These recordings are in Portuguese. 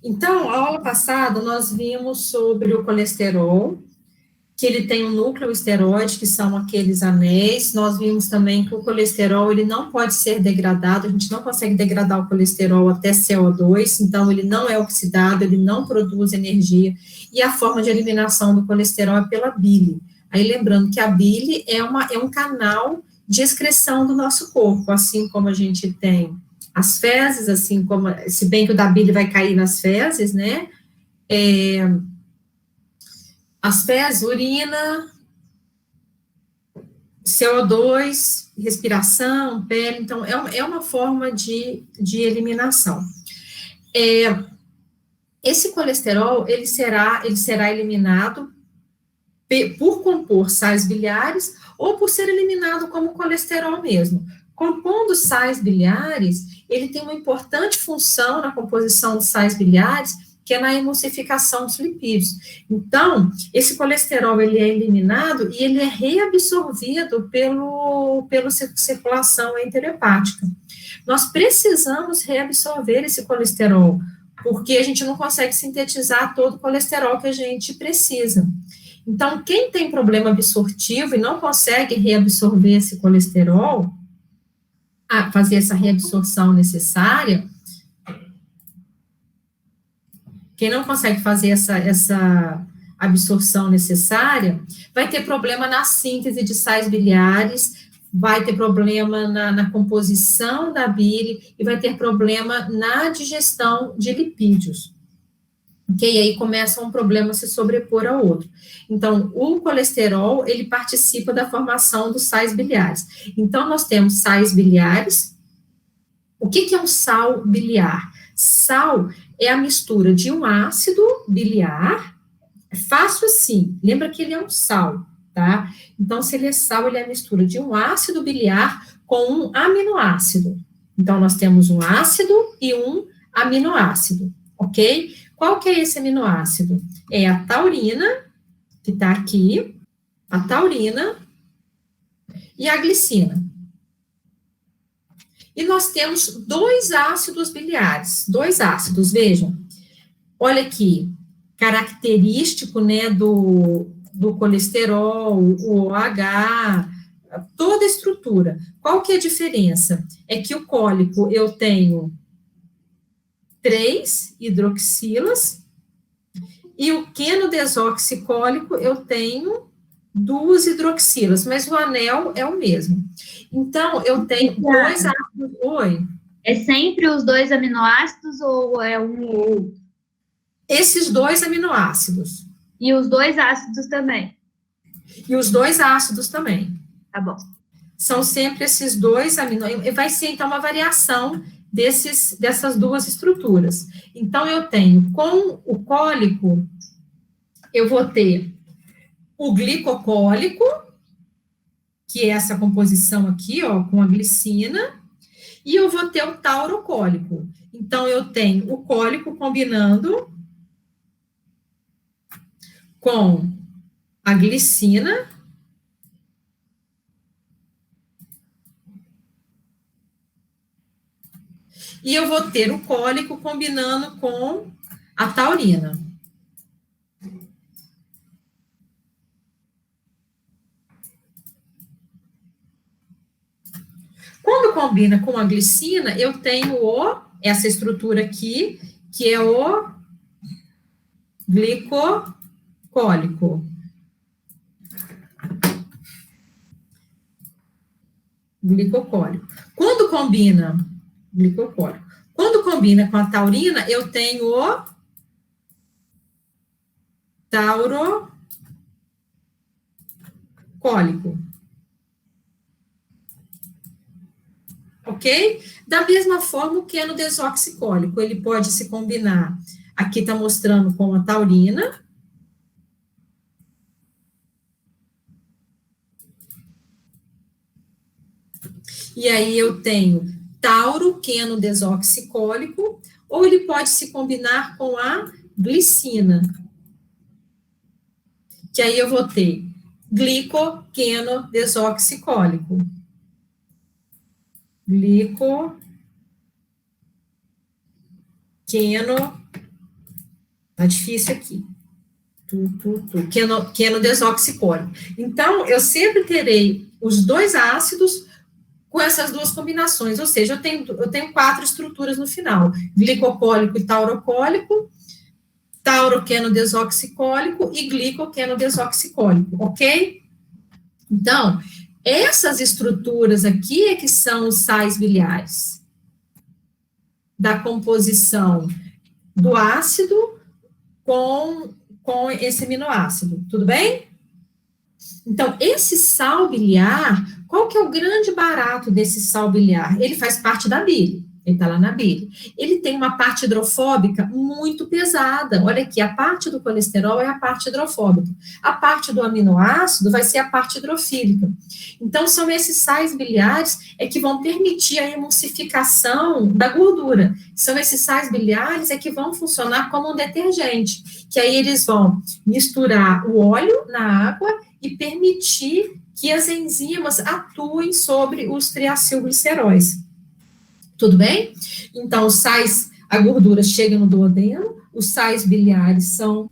Então, a aula passada, nós vimos sobre o colesterol, que ele tem um núcleo esteroide, que são aqueles anéis. Nós vimos também que o colesterol, ele não pode ser degradado, a gente não consegue degradar o colesterol até CO2, então ele não é oxidado, ele não produz energia, e a forma de eliminação do colesterol é pela bile. Aí, lembrando que a bile é um canal de excreção do nosso corpo, assim como a gente tem as fezes, assim como, se bem que o da bile vai cair nas fezes, né, as fezes, urina, CO2, respiração, pele, então é uma forma de eliminação. Esse colesterol, ele será eliminado por compor sais biliares ou por ser eliminado como colesterol mesmo. Compondo sais biliares, ele tem uma importante função na composição de sais biliares, que é na emulsificação dos lipídios. Então, esse colesterol, ele é eliminado e ele é reabsorvido pela circulação enterohepática. Nós precisamos reabsorver esse colesterol, porque a gente não consegue sintetizar todo o colesterol que a gente precisa. Então, quem tem problema absortivo e não consegue reabsorver esse colesterol, fazer essa reabsorção necessária, quem não consegue fazer essa absorção necessária, vai ter problema na síntese de sais biliares, vai ter problema na composição da bile e vai ter problema na digestão de lipídios. Ok? E aí começa um problema a se sobrepor ao outro. Então, o colesterol, ele participa da formação dos sais biliares. Então, nós temos sais biliares. O que é um sal biliar? Sal é a mistura de um ácido biliar, é fácil assim, lembra que ele é um sal, tá? Então, se ele é sal, ele é a mistura de um ácido biliar com um aminoácido. Então, nós temos um ácido e um aminoácido, ok? Qual que é esse aminoácido? É a taurina, que está aqui, a taurina e a glicina. E nós temos dois ácidos biliares, dois ácidos, vejam. Olha aqui, característico, né, do colesterol, o OH, toda a estrutura. Qual que é a diferença? É que o cólico eu tenho 3 hidroxilas e o quenodesoxicólico eu tenho 2 hidroxilas, mas o anel é o mesmo. Então, eu tenho dois ácidos. Oi? É sempre os dois aminoácidos ou é um ou outro? Esses dois aminoácidos. E os dois ácidos também? E os dois ácidos também. Tá bom. São sempre esses dois aminoácidos. Vai ser, então, uma variação dessas duas estruturas. Então, eu tenho, com o cólico, eu vou ter o glicocólico, que é essa composição aqui, ó, com a glicina, e eu vou ter o taurocólico. Então, eu tenho o cólico combinando com a glicina e eu vou ter o cólico combinando com a taurina. Quando combina com a glicina, eu tenho essa estrutura aqui, que é o glicocólico. Glicocólico. Quando combina, glicocólico. Quando combina com a taurina, eu tenho o taurocólico. Ok? Da mesma forma, o quenodesoxicólico, ele pode se combinar, aqui está mostrando com a taurina, e aí eu tenho tauro quenodesoxicólico, ou ele pode se combinar com a glicina, que aí eu vou ter glicoquenodesoxicólico. Glicoquenodesoxicólico. Tá difícil aqui. Quenodesoxicólico. Então, eu sempre terei os dois ácidos com essas duas combinações, ou seja, eu tenho 4 estruturas no final, glicocólico e taurocólico, tauroquenodesoxicólico e glicoquenodesoxicólico, ok? Então, essas estruturas aqui é que são os sais biliares, da composição do ácido com esse aminoácido, tudo bem? Então, esse sal biliar, qual que é o grande barato desse sal biliar? Ele faz parte da bile, ele está lá na bile. Ele tem uma parte hidrofóbica muito pesada. Olha aqui, a parte do colesterol é a parte hidrofóbica. A parte do aminoácido vai ser a parte hidrofílica. Então, são esses sais biliares que vão permitir a emulsificação da gordura. São esses sais biliares que vão funcionar como um detergente, que aí eles vão misturar o óleo na água e permitir que as enzimas atuem sobre os triacilgliceróis. Tudo bem? Então, a gordura chega no duodeno, os sais biliares são,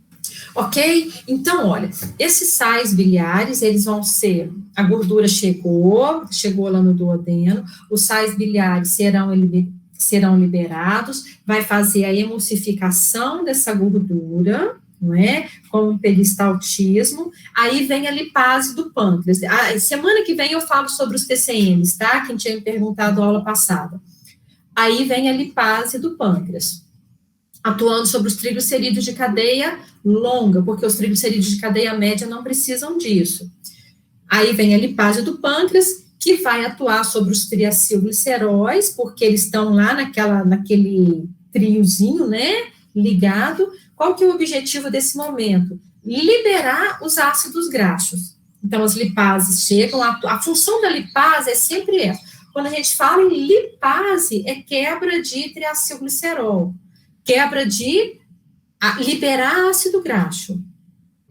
ok? Então, olha, esses sais biliares, eles vão ser, a gordura chegou lá no duodeno, os sais biliares serão liberados, vai fazer a emulsificação dessa gordura, não é? Com o peristaltismo, aí vem a lipase do pâncreas. Semana que vem eu falo sobre os TCMs, tá? Quem tinha me perguntado na aula passada. Aí vem a lipase do pâncreas, atuando sobre os triglicerídeos de cadeia longa, porque os triglicerídeos de cadeia média não precisam disso. Aí vem a lipase do pâncreas, que vai atuar sobre os triacilgliceróis, porque eles estão lá naquele triozinho, né, ligado. Qual que é o objetivo desse momento? Liberar os ácidos graxos. Então, as lipases chegam, a função da lipase é sempre essa. Quando a gente fala em lipase, é quebra de triacilglicerol, quebra de liberar ácido graxo.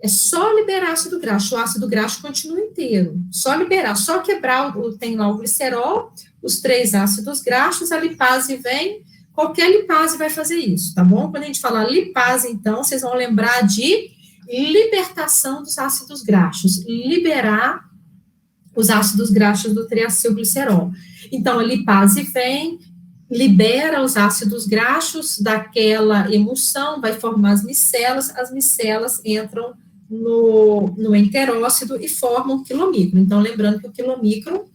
É só liberar ácido graxo, o ácido graxo continua inteiro, só liberar, só quebrar, tem lá o glicerol, os 3 ácidos graxos, a lipase vem, qualquer lipase vai fazer isso, tá bom? Quando a gente fala lipase, então, vocês vão lembrar de libertação dos ácidos graxos, liberar os ácidos graxos do triacilglicerol. Então, a lipase vem, libera os ácidos graxos daquela emulsão, vai formar as micelas entram no enterócito e formam o quilomicron. Então, lembrando que o quilomicron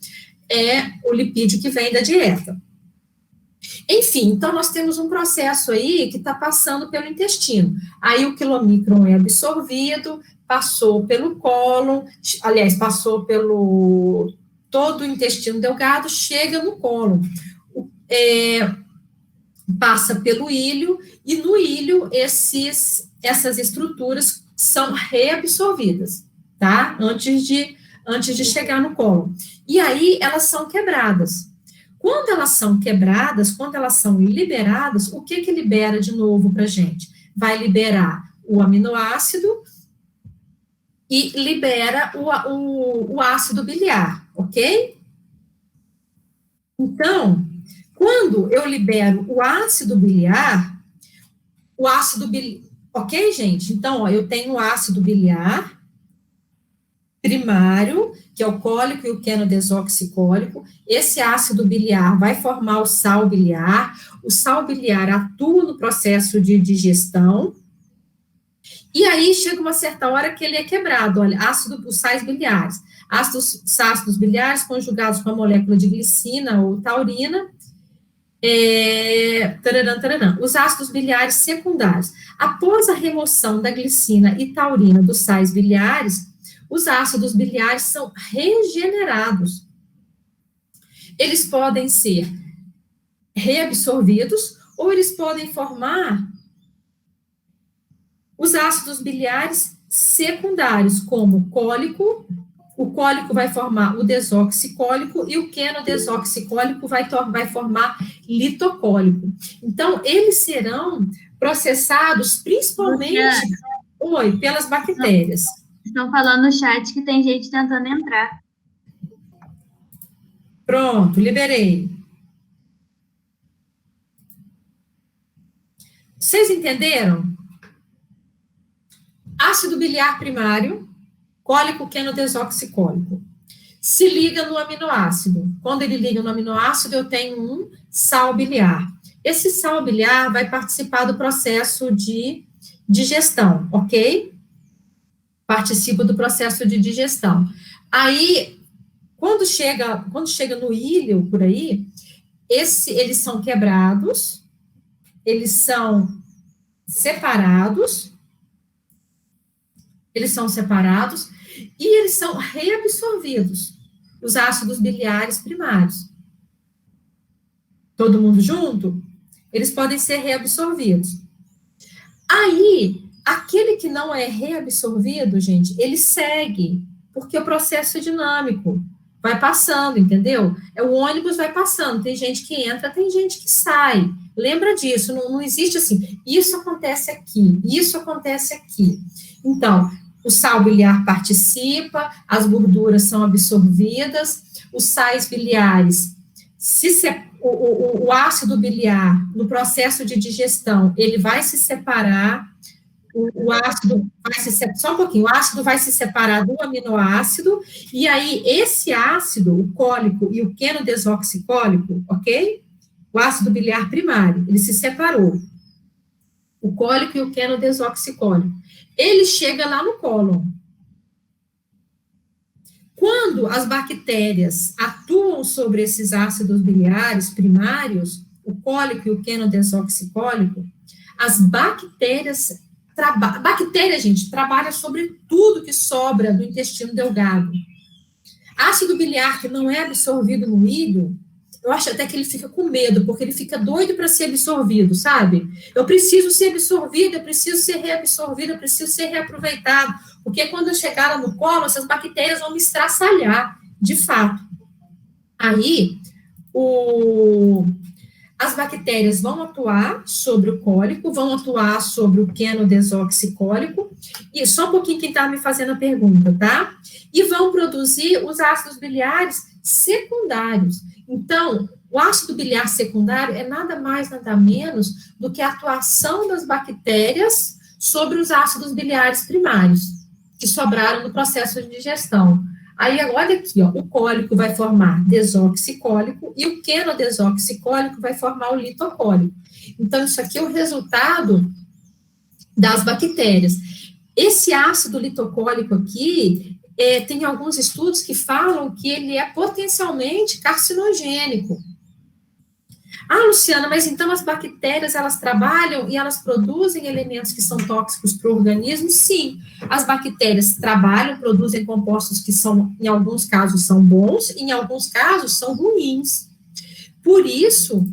é o lipídio que vem da dieta. Enfim, então nós temos um processo aí que está passando pelo intestino. Aí o quilomicron é absorvido, passou pelo cólon, aliás, passou pelo todo o intestino delgado, chega no cólon. Passa pelo íleo, e no íleo essas estruturas são reabsorvidas, tá? Antes de chegar no cólon. E aí elas são quebradas. Quando elas são quebradas, quando elas são liberadas, o que libera de novo para a gente? Vai liberar o aminoácido e libera o ácido biliar, ok? Então, quando eu libero o ácido biliar, ok, gente? Então, ó, eu tenho o ácido biliar primário, que é o cólico e o quenodesoxicólico. Esse ácido biliar vai formar o sal biliar atua no processo de digestão, e aí chega uma certa hora que ele é quebrado, olha, os sais biliares. Ácidos biliares conjugados com a molécula de glicina ou taurina, os ácidos biliares secundários. Após a remoção da glicina e taurina dos sais biliares, os ácidos biliares são regenerados. Eles podem ser reabsorvidos ou eles podem formar os ácidos biliares secundários, como cólico. O cólico vai formar o desoxicólico e o quenodesoxicólico vai formar litocólico. Então, eles serão processados principalmente pelas bactérias. Estão falando no chat que tem gente tentando entrar. Pronto, liberei. Vocês entenderam? Ácido biliar primário, cólico quenodesoxicólico. Se liga no aminoácido. Quando ele liga no aminoácido, eu tenho um sal biliar. Esse sal biliar vai participar do processo de digestão, ok? Participa do processo de digestão. Aí, quando chega no íleo, por aí, eles são quebrados, eles são separados, e eles são reabsorvidos, os ácidos biliares primários. Todo mundo junto? Eles podem ser reabsorvidos. Aí, aquele que não é reabsorvido, gente, ele segue, porque o processo é dinâmico, vai passando, entendeu? O ônibus vai passando, tem gente que entra, tem gente que sai. Lembra disso, não existe assim, isso acontece aqui, isso acontece aqui. Então, o sal biliar participa, as gorduras são absorvidas, os sais biliares, o ácido biliar, no processo de digestão, ele vai se separar, o ácido vai se separar do aminoácido, e aí esse ácido, o cólico e o quenodesoxicólico, ok? O ácido biliar primário, ele se separou. O cólico e o quenodesoxicólico. Ele chega lá no cólon. Quando as bactérias atuam sobre esses ácidos biliares primários, o cólico e o quenodesoxicólico, as bactérias, gente, trabalha sobre tudo que sobra do intestino delgado. Ácido biliar que não é absorvido no íleo, eu acho até que ele fica com medo, porque ele fica doido para ser absorvido, sabe? Eu preciso ser absorvido, eu preciso ser reabsorvido, eu preciso ser reaproveitado, porque quando eu chegar lá no colo, essas bactérias vão me estraçalhar, de fato. Aí, as bactérias vão atuar sobre o cólico, vão atuar sobre o quenodesoxicólico, e só um pouquinho quem está me fazendo a pergunta, tá? E vão produzir os ácidos biliares secundários. Então, o ácido biliar secundário é nada mais, nada menos do que a atuação das bactérias sobre os ácidos biliares primários, que sobraram no processo de digestão. Aí, olha aqui, ó, o cólico vai formar desoxicólico e o quenodesoxicólico vai formar o litocólico. Então, isso aqui é o resultado das bactérias. Esse ácido litocólico aqui, tem alguns estudos que falam que ele é potencialmente carcinogênico. Ah, Luciana, mas então as bactérias, elas trabalham e elas produzem elementos que são tóxicos para o organismo? Sim, as bactérias trabalham, produzem compostos que são, em alguns casos, são bons, em alguns casos, são ruins. Por isso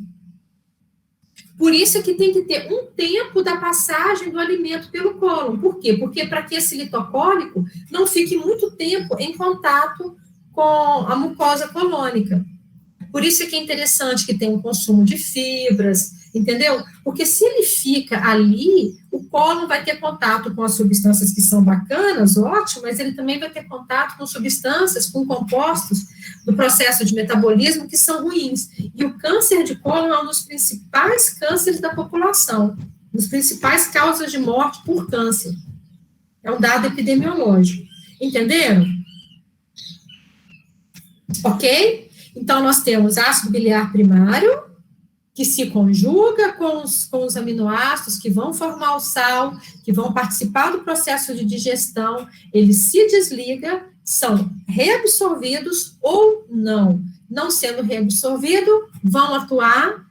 que tem que ter um tempo da passagem do alimento pelo cólon. Por quê? Porque para que esse litocólico não fique muito tempo em contato com a mucosa colônica. Por isso que é interessante que tenha um consumo de fibras, entendeu? Porque se ele fica ali, o cólon vai ter contato com as substâncias que são bacanas, ótimo, mas ele também vai ter contato com substâncias, com compostos do processo de metabolismo que são ruins. E o câncer de cólon é um dos principais cânceres da população, das principais causas de morte por câncer. É um dado epidemiológico. Entenderam? Ok? Então, nós temos ácido biliar primário, que se conjuga com os aminoácidos que vão formar o sal, que vão participar do processo de digestão, ele se desliga, são reabsorvidos ou não. Não sendo reabsorvido, vão atuar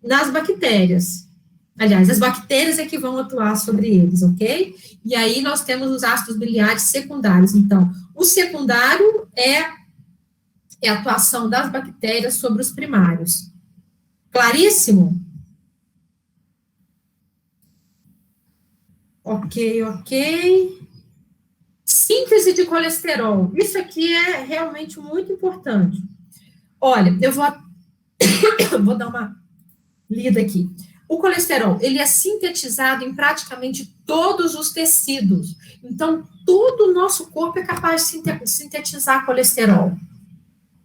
nas bactérias. Aliás, as bactérias é que vão atuar sobre eles, ok? E aí nós temos os ácidos biliares secundários. Então, o secundário é a atuação das bactérias sobre os primários. Claríssimo? Ok. Síntese de colesterol. Isso aqui é realmente muito importante. Olha, eu vou dar uma lida aqui. O colesterol, ele é sintetizado em praticamente todos os tecidos. Então, todo o nosso corpo é capaz de sintetizar colesterol.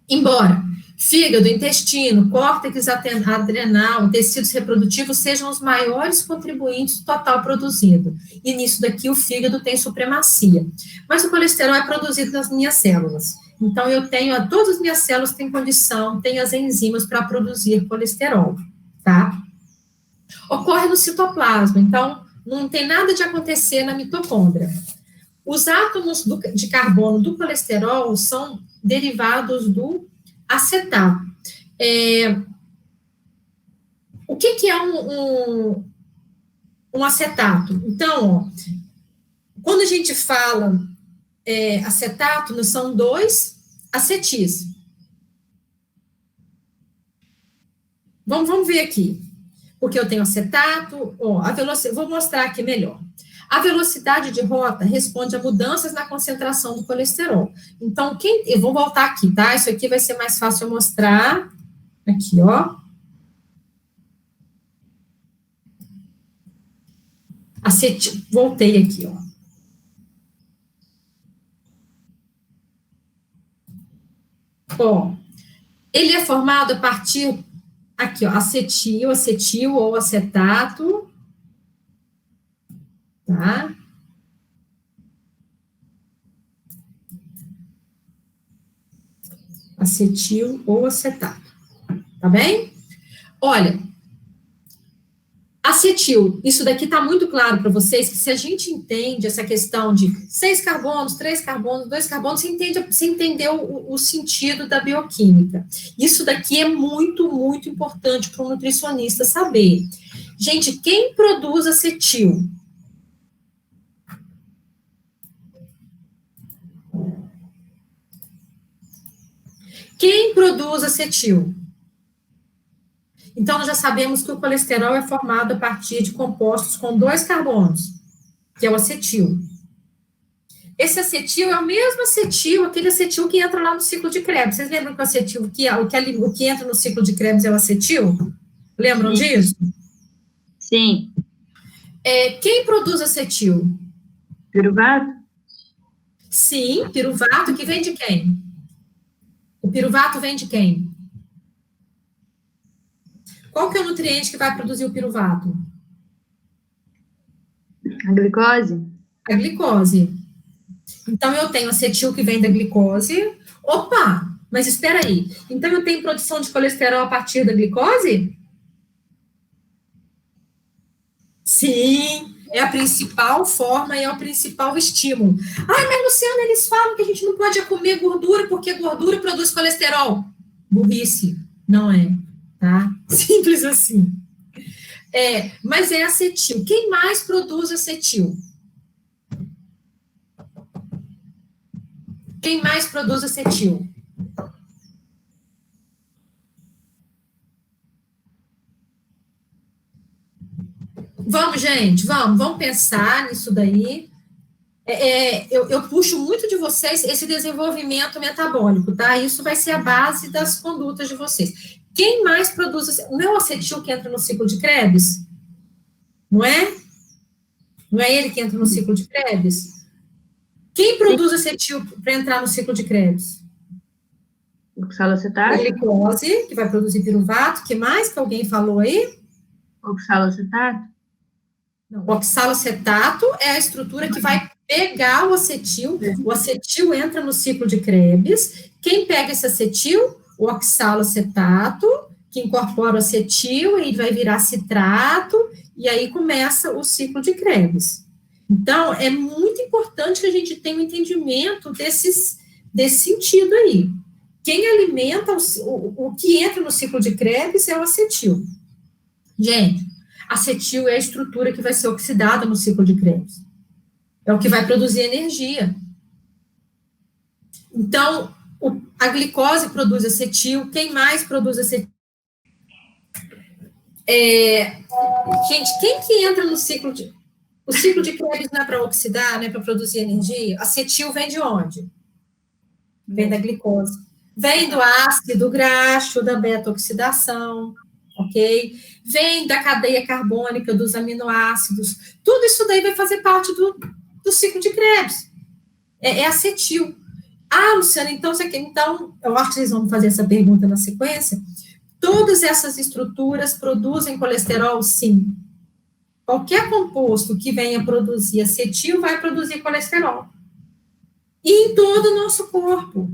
Embora fígado, intestino, córtex adrenal, tecidos reprodutivos sejam os maiores contribuintes do total produzido. E nisso daqui o fígado tem supremacia. Mas o colesterol é produzido nas minhas células. Então, todas as minhas células têm condição, têm as enzimas para produzir colesterol, tá? Ocorre no citoplasma, então, não tem nada de acontecer na mitocôndria. Os átomos de carbono do colesterol são derivados do acetato. O que é um acetato? Então, quando a gente fala acetato, são 2 acetis. Vamos ver aqui. Porque eu tenho acetato, vou mostrar aqui melhor. A velocidade de rota responde a mudanças na concentração do colesterol. Então, eu vou voltar aqui, tá? Isso aqui vai ser mais fácil eu mostrar. Aqui, ó. Voltei aqui, ó. Ó, ele é formado a partir, aqui, ó, acetil ou acetato, tá? Acetil ou acetato, tá bem? Olha, acetil, isso daqui tá muito claro para vocês, que se a gente entende essa questão de 6 carbonos, 3 carbonos, 2 carbonos, você entendeu o sentido da bioquímica. Isso daqui é muito, muito importante para um nutricionista saber. Gente, quem produz acetil? Quem produz acetil? Então, nós já sabemos que o colesterol é formado a partir de compostos com 2 carbonos, que é o acetil. Esse acetil é o mesmo acetil, aquele acetil que entra lá no ciclo de Krebs. Vocês lembram que o acetil, o que entra no ciclo de Krebs é o acetil? Lembram disso? Sim. Quem produz acetil? Piruvato? Sim, piruvato, que vem de quem? O piruvato vem de quem? Qual que é o nutriente que vai produzir o piruvato? A glicose? A glicose. Então, eu tenho acetil que vem da glicose. Opa, mas espera aí. Então, eu tenho produção de colesterol a partir da glicose? Sim, é a principal forma e é o principal estímulo. Ai, mas Luciana, eles falam que a gente não pode comer gordura porque gordura produz colesterol. Burrice, não é, tá? Simples assim. Mas é acetil. Quem mais produz acetil? Quem mais produz acetil? Vamos, gente, vamos pensar nisso daí. Eu puxo muito de vocês esse desenvolvimento metabólico, tá? Isso vai ser a base das condutas de vocês. Quem mais produz? Não é o acetil que entra no ciclo de Krebs? Não é? Não é ele que entra no ciclo de Krebs? Quem produz acetil para entrar no ciclo de Krebs? Oxalacetato? A glicose, que vai produzir piruvato. Que mais que alguém falou aí? Oxalacetato? Não, o oxalacetato é a estrutura que vai pegar o acetil entra no ciclo de Krebs. Quem pega esse acetil? O oxalacetato, que incorpora o acetil, e vai virar citrato, e aí começa o ciclo de Krebs. Então, é muito importante que a gente tenha um entendimento desse sentido aí. Quem alimenta o que entra no ciclo de Krebs é o acetil. Gente, acetil é a estrutura que vai ser oxidada no ciclo de Krebs. É o que vai produzir energia. Então, a glicose produz acetil. Quem mais produz acetil? Gente, quem que entra no ciclo de... O ciclo de Krebs não é para oxidar, não é para produzir energia? Acetil vem de onde? Vem da glicose. Vem do ácido graxo, da beta-oxidação, ok? Vem da cadeia carbônica, dos aminoácidos. Tudo isso daí vai fazer parte do ciclo de Krebs. É acetil. Ah, Luciana, então, eu acho que vocês vão fazer essa pergunta na sequência. Todas essas estruturas produzem colesterol? Sim. Qualquer composto que venha produzir acetil vai produzir colesterol. E em todo o nosso corpo.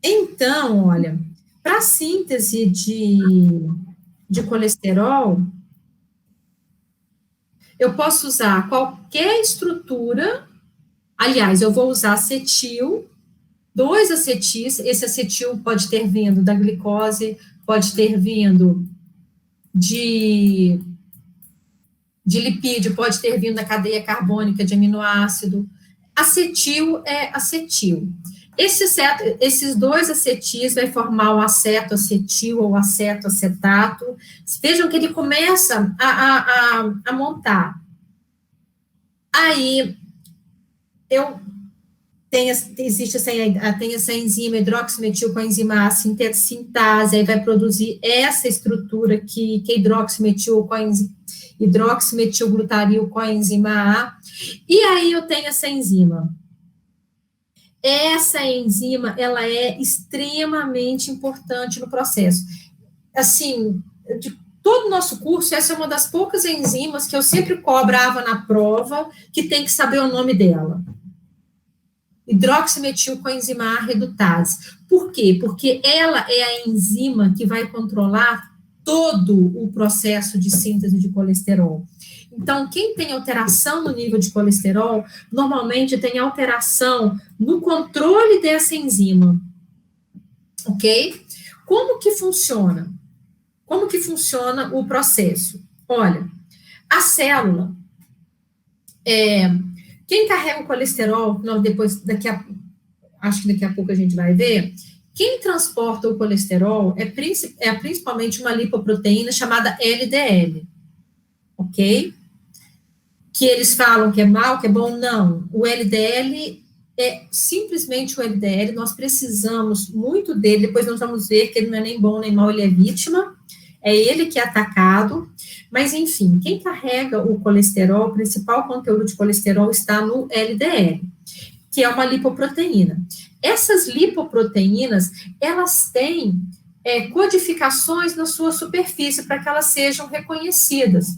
Então, olha, para a síntese de colesterol, eu posso usar qualquer estrutura. Aliás, eu vou usar acetil, 2 acetis. Esse acetil pode ter vindo da glicose, pode ter vindo de lipídio, pode ter vindo da cadeia carbônica de aminoácido. Acetil é acetil. Esses 2 acetis vai formar o acetoacetil ou acetoacetato. Vejam que ele começa a montar. Aí, tem essa enzima hidroximetil com a enzima A sintase, aí vai produzir essa estrutura aqui, que é hidroximetilglutaril com a enzima A, e aí eu tenho essa enzima. Essa enzima, ela é extremamente importante no processo. Assim, de todo o nosso curso, essa é uma das poucas enzimas que eu sempre cobrava na prova, que tem que saber o nome dela. Hidroximetilcoenzima A redutase. Por quê? Porque ela é a enzima que vai controlar todo o processo de síntese de colesterol. Então, quem tem alteração no nível de colesterol, normalmente tem alteração no controle dessa enzima. Ok? Como que funciona? Como que funciona o processo? Olha, a célula, quem carrega o colesterol, acho que daqui a pouco a gente vai ver, quem transporta o colesterol é principalmente uma lipoproteína chamada LDL, ok? Que eles falam que é mal, que é bom, não. O LDL é simplesmente o LDL, nós precisamos muito dele, depois nós vamos ver que ele não é nem bom nem mal, ele é vítima, é ele que é atacado, mas enfim, quem carrega o colesterol, o principal conteúdo de colesterol está no LDL, que é uma lipoproteína. Essas lipoproteínas, elas têm codificações na sua superfície para que elas sejam reconhecidas.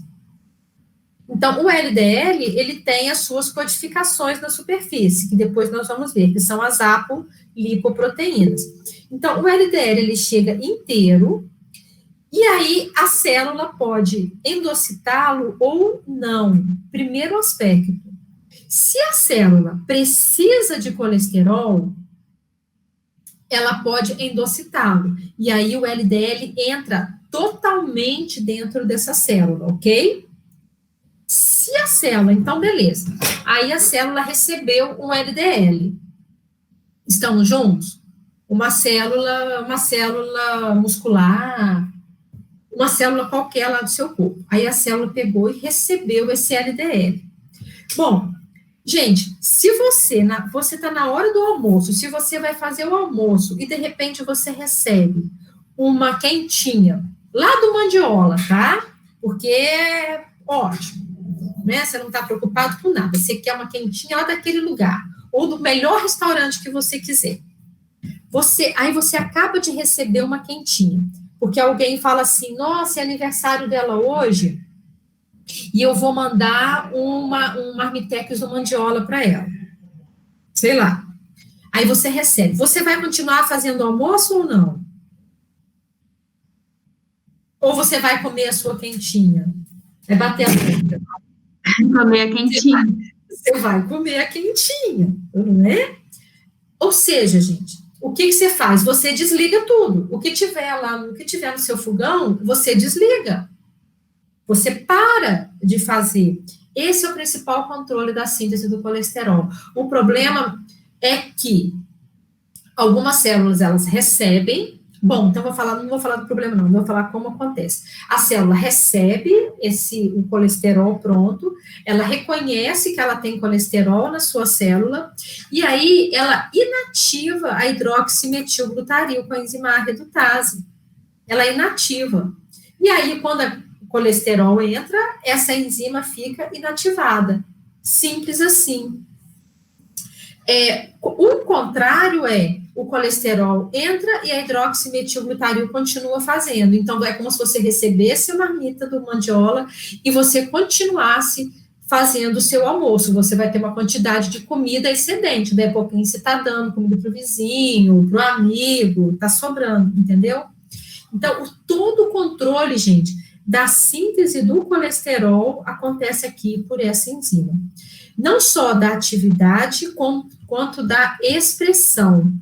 Então, o LDL, ele tem as suas codificações na superfície, que depois nós vamos ver, que são as apolipoproteínas. Então, o LDL, ele chega inteiro, e aí a célula pode endocitá-lo ou não. Primeiro aspecto, se a célula precisa de colesterol, ela pode endocitá-lo, e aí o LDL entra totalmente dentro dessa célula, ok? Se a célula, então beleza, aí a célula recebeu um LDL, estamos juntos? Uma célula muscular, uma célula qualquer lá do seu corpo, aí a célula pegou e recebeu esse LDL. Bom, gente, se você está na hora do almoço, se você vai fazer o almoço e de repente você recebe uma quentinha lá do Mandiola, tá? Porque é ótimo. Né? Você não está preocupado com nada, você quer uma quentinha lá daquele lugar, ou do melhor restaurante que você quiser. Aí você acaba de receber uma quentinha, porque alguém fala assim, nossa, é aniversário dela hoje, e eu vou mandar um marmitex do Mandiola para ela. Sei lá. Aí você recebe. Você vai continuar fazendo almoço ou não? Ou você vai comer a sua quentinha? Vai bater a boca. Comer a quentinha. Você vai comer a quentinha, não é? Ou seja, gente, o que você faz? Você desliga tudo. O que tiver lá, o que tiver no seu fogão, você desliga. Você para de fazer. Esse é o principal controle da síntese do colesterol. O problema é que algumas células, elas recebem. Bom, então não vou falar do problema não, vou falar como acontece. A célula recebe o colesterol pronto, ela reconhece que ela tem colesterol na sua célula, e aí ela inativa a hidroximetilglutaril com a enzima A redutase. Ela é inativa. E aí, quando o colesterol entra, essa enzima fica inativada. Simples assim. O contrário o colesterol entra e a hidroximetilglutaril continua fazendo. Então, é como se você recebesse a marmita do mandiola e você continuasse fazendo o seu almoço. Você vai ter uma quantidade de comida excedente, daí a pouquinho você está dando comida para o vizinho, para o amigo, está sobrando, entendeu? Então, todo o controle, gente, da síntese do colesterol acontece aqui por essa enzima. Não só da atividade, quanto da expressão.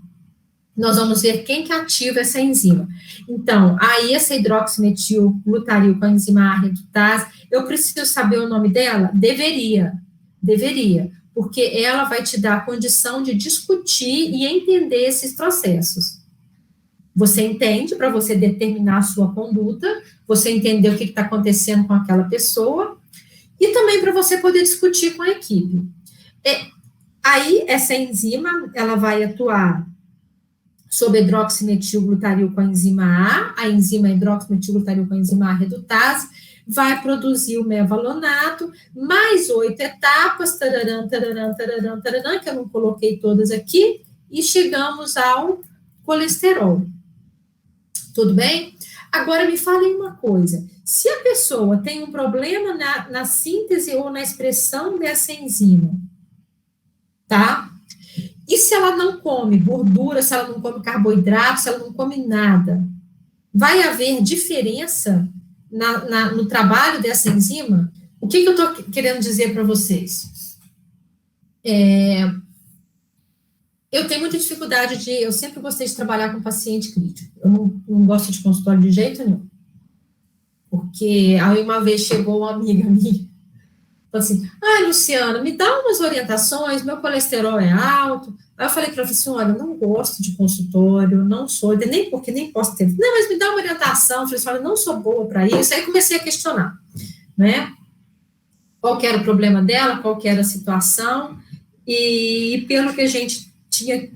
Nós vamos ver quem que ativa essa enzima. Então, aí essa hidroximetilglutaril com a enzima A redutase, eu preciso saber o nome dela? Deveria, porque ela vai te dar a condição de discutir e entender esses processos. Você entende para você determinar a sua conduta, você entender o que está acontecendo com aquela pessoa, e também para você poder discutir com a equipe. Aí, essa enzima, ela vai atuar sobre hidroximetilglutaril com a enzima A enzima hidroximetilglutaril com a enzima A redutase, vai produzir o mevalonato, mais 8 etapas, tararã, que eu não coloquei todas aqui, e chegamos ao colesterol. Tudo bem? Agora, me falem uma coisa, se a pessoa tem um problema na síntese ou na expressão dessa enzima, tá? E se ela não come gordura, se ela não come carboidrato, se ela não come nada, vai haver diferença no trabalho dessa enzima? O que eu estou querendo dizer para vocês? Eu tenho muita dificuldade eu sempre gostei de trabalhar com paciente crítico. Eu não gosto de consultório de jeito nenhum. Porque aí uma vez chegou uma amiga minha, falou assim, Luciana, me dá umas orientações, meu colesterol é alto. Aí eu falei para ela assim, olha, eu não gosto de consultório, não sou, nem posso ter. Não, mas me dá uma orientação. Eu falei assim, olha, não sou boa para isso. Aí comecei a questionar, né? Qual que era o problema dela, qual que era a situação, e pelo que a gente tinha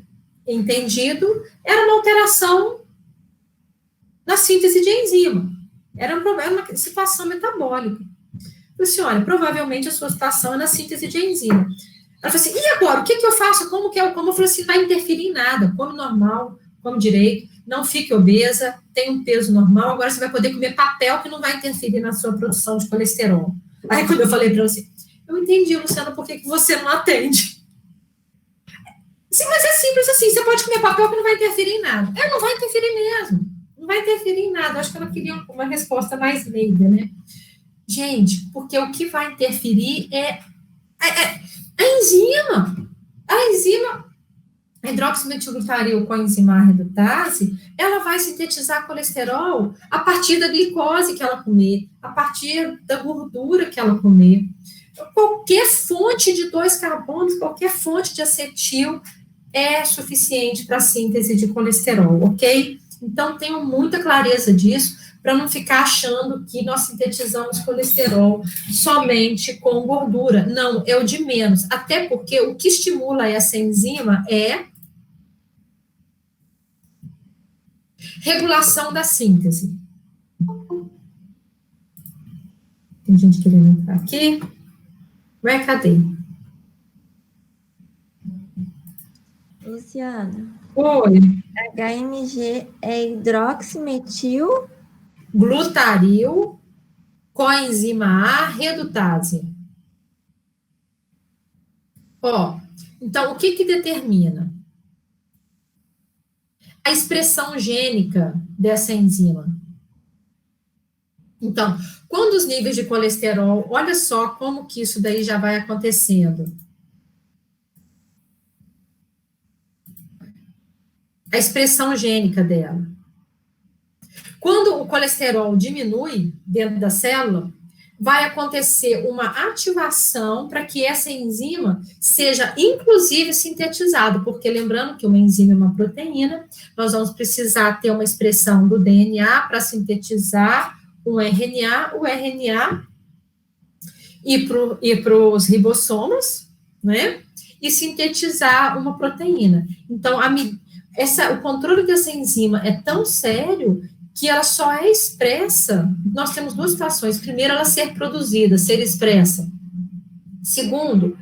entendido, era uma alteração na síntese de enzima. Era um problema, uma situação metabólica. Eu falei assim, olha, provavelmente a sua situação é na síntese de enzima. Ela falou assim, e agora, o que eu faço? Como? Eu falei assim, não vai interferir em nada, come normal, come direito, não fique obesa, tem um peso normal, agora você vai poder comer papel que não vai interferir na sua produção de colesterol. Aí quando eu falei para ela assim, eu entendi, Luciana, por que você não atende? Sim, mas é simples assim, você pode comer papel que não vai interferir em nada. Não vai interferir mesmo, não vai interferir em nada. Acho que ela queria uma resposta mais leiga, né? Gente, porque o que vai interferir é a enzima. A enzima, a hidroximetilglutaril com a enzima A redutase, ela vai sintetizar colesterol a partir da glicose que ela comer, a partir da gordura que ela comer. Qualquer fonte de 2 carbonos, qualquer fonte de acetil é suficiente para a síntese de colesterol, ok? Então, tenham muita clareza disso, para não ficar achando que nós sintetizamos colesterol somente com gordura. Não, é o de menos. Até porque o que estimula essa enzima é regulação da síntese. Tem gente querendo entrar aqui. Cadê? Luciana. Oi. HMG é hidroximetil glutaril com a enzima A redutase. Então, o que determina? A expressão gênica dessa enzima. Então, quando os níveis de colesterol, olha só como que isso daí já vai acontecendo. A expressão gênica dela. Quando o colesterol diminui dentro da célula, vai acontecer uma ativação para que essa enzima seja, inclusive, sintetizada, porque lembrando que uma enzima é uma proteína, nós vamos precisar ter uma expressão do DNA para sintetizar o RNA ir para os ribossomos, né? E sintetizar uma proteína. Então, o controle dessa enzima é tão sério que ela só é expressa. Nós temos 2 situações. Primeiro, ela ser produzida, ser expressa. Segundo,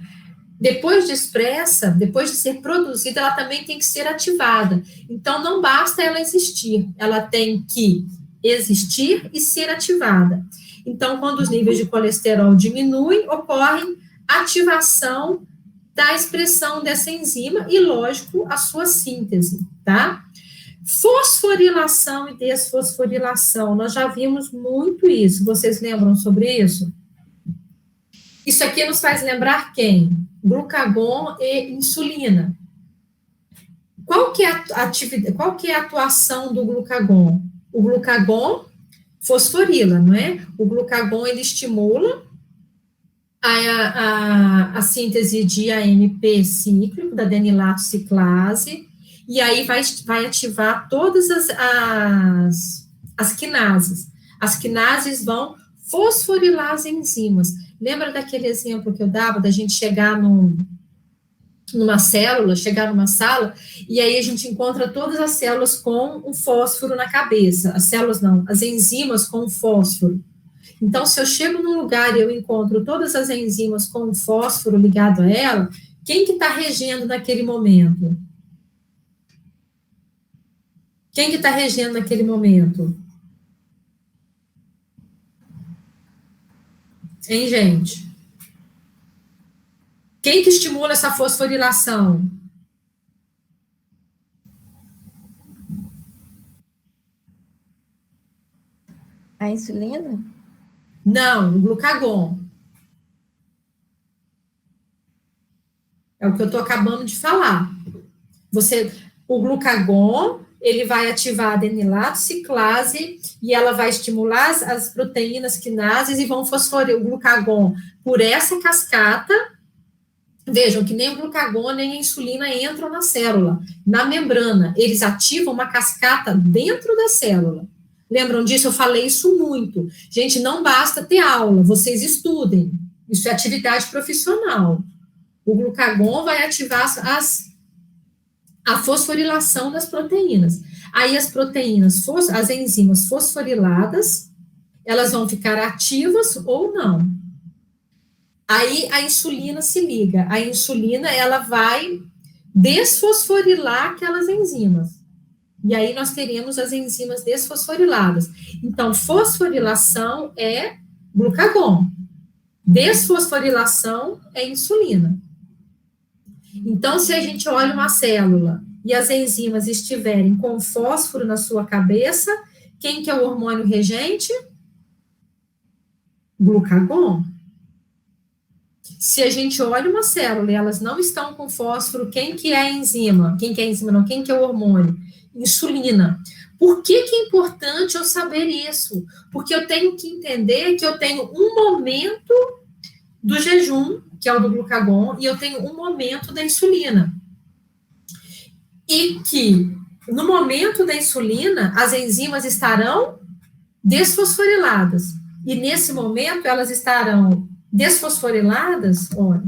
Depois de expressa, depois de ser produzida, ela também tem que ser ativada. Então, não basta ela existir, ela tem que existir e ser ativada. Então, quando os níveis de colesterol diminuem, ocorre ativação da expressão dessa enzima e, lógico, a sua síntese, tá? Fosforilação e desfosforilação, nós já vimos muito isso. Vocês lembram sobre isso? Isso aqui nos faz lembrar quem? Glucagon e insulina. Qual que é a atuação do glucagon? O glucagon fosforila, não é? O glucagon, ele estimula a síntese de AMP cíclico, da adenilato ciclase, e aí vai ativar todas as quinases. As quinases vão fosforilar as enzimas. Lembra daquele exemplo que eu dava, da gente chegar numa célula, chegar numa sala, e aí a gente encontra todas as células com um fósforo na cabeça. As células não, as enzimas com fósforo. Então, se eu chego num lugar e eu encontro todas as enzimas com um fósforo ligado a ela, quem que está regendo naquele momento? Quem que está regendo naquele momento? Hein, gente? Quem que estimula essa fosforilação? A insulina? Não, o glucagon. É o que eu estou acabando de falar. O glucagon, ele vai ativar a adenilato ciclase e ela vai estimular as proteínas quinases e vão fosforilar o glucagon por essa cascata. Vejam que nem o glucagon nem a insulina entram na célula, na membrana. Eles ativam uma cascata dentro da célula. Lembram disso? Eu falei isso muito. Gente, não basta ter aula, vocês estudem. Isso é atividade profissional. O glucagon vai ativar a fosforilação das proteínas. Aí as proteínas, as enzimas fosforiladas, elas vão ficar ativas ou não. Aí a insulina se liga. A insulina, ela vai desfosforilar aquelas enzimas. E aí nós teremos as enzimas desfosforiladas. Então, fosforilação é glucagon. Desfosforilação é insulina. Então, se a gente olha uma célula e as enzimas estiverem com fósforo na sua cabeça, quem que é o hormônio regente? Glucagon. Se a gente olha uma célula e elas não estão com fósforo, quem que é a enzima? Quem que é a enzima não? Quem que é o hormônio? Insulina. Por que que é importante eu saber isso? Porque eu tenho que entender que eu tenho um momento do jejum, que é o do glucagon, e eu tenho um momento da insulina. E que, no momento da insulina, as enzimas estarão desfosforiladas. E, nesse momento, elas estarão desfosforiladas, olha.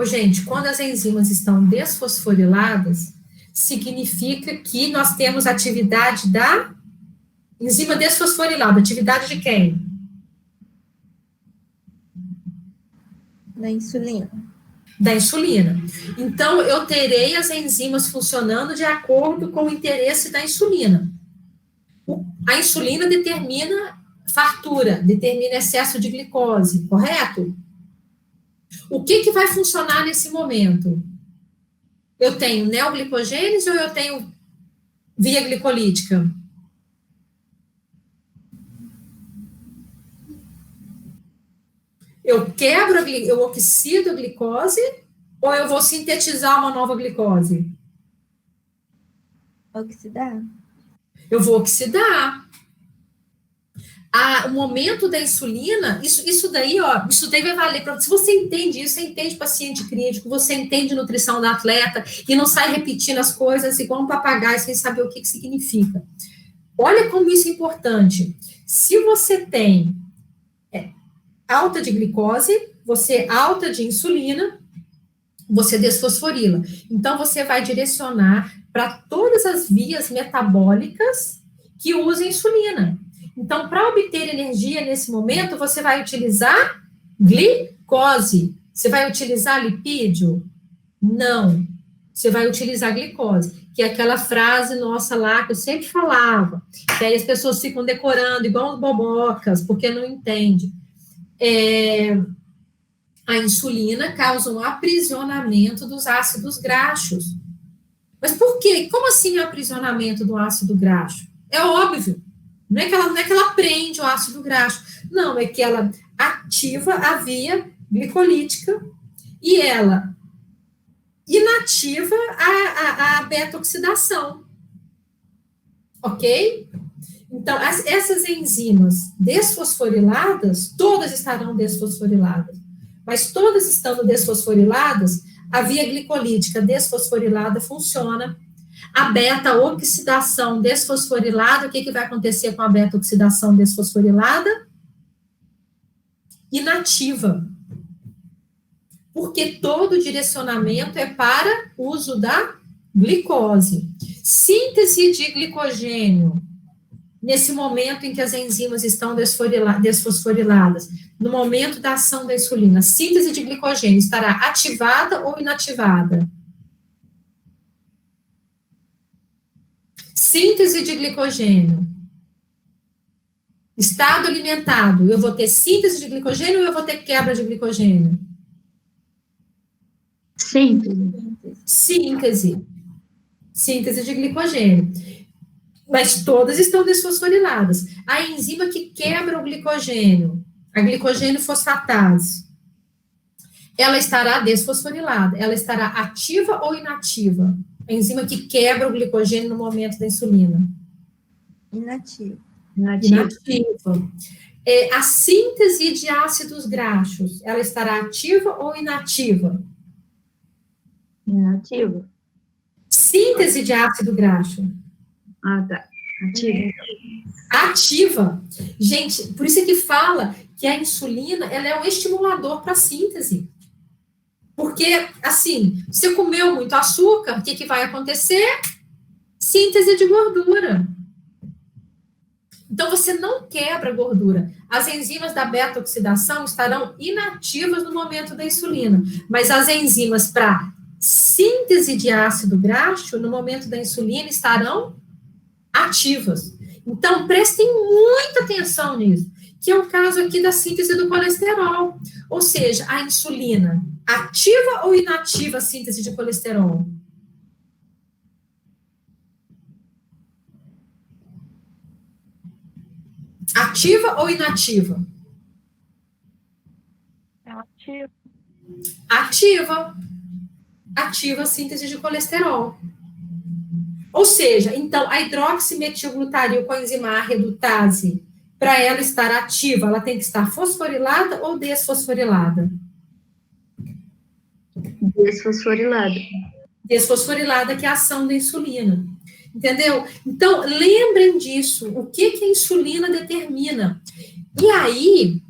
Gente, quando as enzimas estão desfosforiladas, significa que nós temos atividade da enzima desfosforilada. Atividade de quem? Da insulina. Da insulina. Então, eu terei as enzimas funcionando de acordo com o interesse da insulina. A insulina determina fartura, determina excesso de glicose, correto? O que vai funcionar nesse momento? Eu tenho neoglicogênese ou eu tenho via glicolítica? Eu oxido a glicose ou eu vou sintetizar uma nova glicose? Oxidar. Eu vou oxidar. O momento da insulina, isso daí vai valer para se você entende isso, você entende paciente crítico, você entende nutrição da atleta e não sai repetindo as coisas igual um papagaio sem saber o que significa. Olha como isso é importante. Se você tem alta de glicose, você alta de insulina, você desfosforila. Então, você vai direcionar para todas as vias metabólicas que usam insulina. Então, para obter energia nesse momento, você vai utilizar glicose. Você vai utilizar lipídio? Não. Você vai utilizar glicose, que é aquela frase nossa lá que eu sempre falava, que aí as pessoas ficam decorando igual os bobocas, porque não entendem. A insulina causa um aprisionamento dos ácidos graxos. Mas por quê? Como assim o aprisionamento do ácido graxo? É óbvio. Não é que ela prende o ácido graxo. Não, é que ela ativa a via glicolítica e ela inativa a beta-oxidação. Ok? Então, essas enzimas desfosforiladas, todas estarão desfosforiladas. Mas todas estando desfosforiladas, a via glicolítica desfosforilada funciona. A beta-oxidação desfosforilada, o que vai acontecer com a beta-oxidação desfosforilada? Inativa. Porque todo o direcionamento é para uso da glicose. Síntese de glicogênio, nesse momento em que as enzimas estão desfosforiladas, no momento da ação da insulina, síntese de glicogênio estará ativada ou inativada? Síntese de glicogênio. Estado alimentado, eu vou ter síntese de glicogênio ou eu vou ter quebra de glicogênio? Síntese. Síntese de glicogênio. Mas todas estão desfosforiladas. A enzima que quebra o glicogênio, a glicogênio fosfatase, ela estará desfosforilada. Ela estará ativa ou inativa? A enzima que quebra o glicogênio no momento da insulina. Inativa. A síntese de ácidos graxos, ela estará ativa ou inativa? Inativa. Síntese de ácido graxo. Tá. Ativa. Ativa. Gente, por isso é que fala que a insulina, ela é um estimulador para a síntese. Porque, assim, você comeu muito açúcar, o que vai acontecer? Síntese de gordura. Então, você não quebra a gordura. As enzimas da beta-oxidação estarão inativas no momento da insulina, mas as enzimas para síntese de ácido graxo, no momento da insulina, estarão ativas. Então, prestem muita atenção nisso, que é o caso aqui da síntese do colesterol. Ou seja, a insulina ativa ou inativa a síntese de colesterol? Ativa ou inativa? Ativa. Ativa a síntese de colesterol. Ou seja, então, a hidroximetilglutaril com a enzima A redutase, para ela estar ativa, ela tem que estar fosforilada ou desfosforilada? Desfosforilada. Desfosforilada, que é a ação da insulina. Entendeu? Então, lembrem disso. O que a insulina determina? E aí,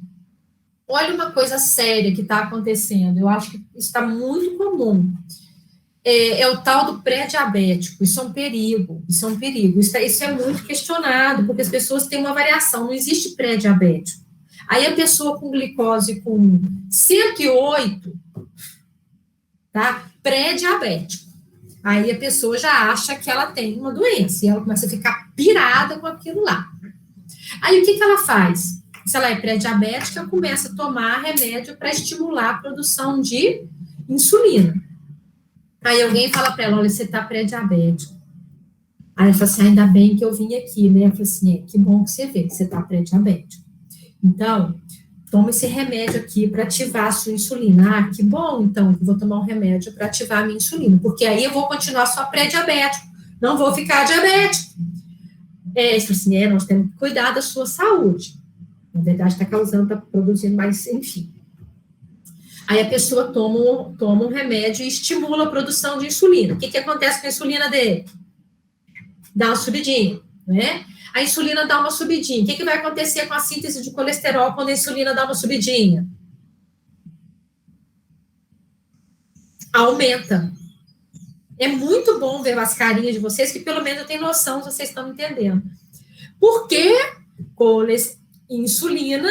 olha uma coisa séria que está acontecendo. Eu acho que está muito comum. É o tal do pré-diabético. Isso é um perigo. Isso é muito questionado, porque as pessoas têm uma variação. Não existe pré-diabético. Aí a pessoa com glicose com 108, tá? Pré-diabético. Aí a pessoa já acha que ela tem uma doença, e ela começa a ficar pirada com aquilo lá. Aí o que ela faz? Se ela é pré-diabética, começa a tomar remédio para estimular a produção de insulina. Aí alguém fala para ela, olha, você está pré-diabético. Aí ela fala assim, ainda bem que eu vim aqui, né? Eu falei assim, que bom que você vê que você está pré-diabético. Então, toma esse remédio aqui para ativar a sua insulina. Ah, que bom, então, que eu vou tomar um remédio para ativar a minha insulina, porque aí eu vou continuar só pré-diabético, não vou ficar diabético. Isso assim, nós temos que cuidar da sua saúde. Na verdade, está causando, está produzindo, mas enfim. Aí a pessoa toma um remédio e estimula a produção de insulina. O que acontece com a insulina dele? Dá uma subidinha, né? A insulina dá uma subidinha. O que vai acontecer com a síntese de colesterol quando a insulina dá uma subidinha? Aumenta. É muito bom ver as carinhas de vocês, que pelo menos eu tenho noção se vocês estão entendendo. Por quê? insulina,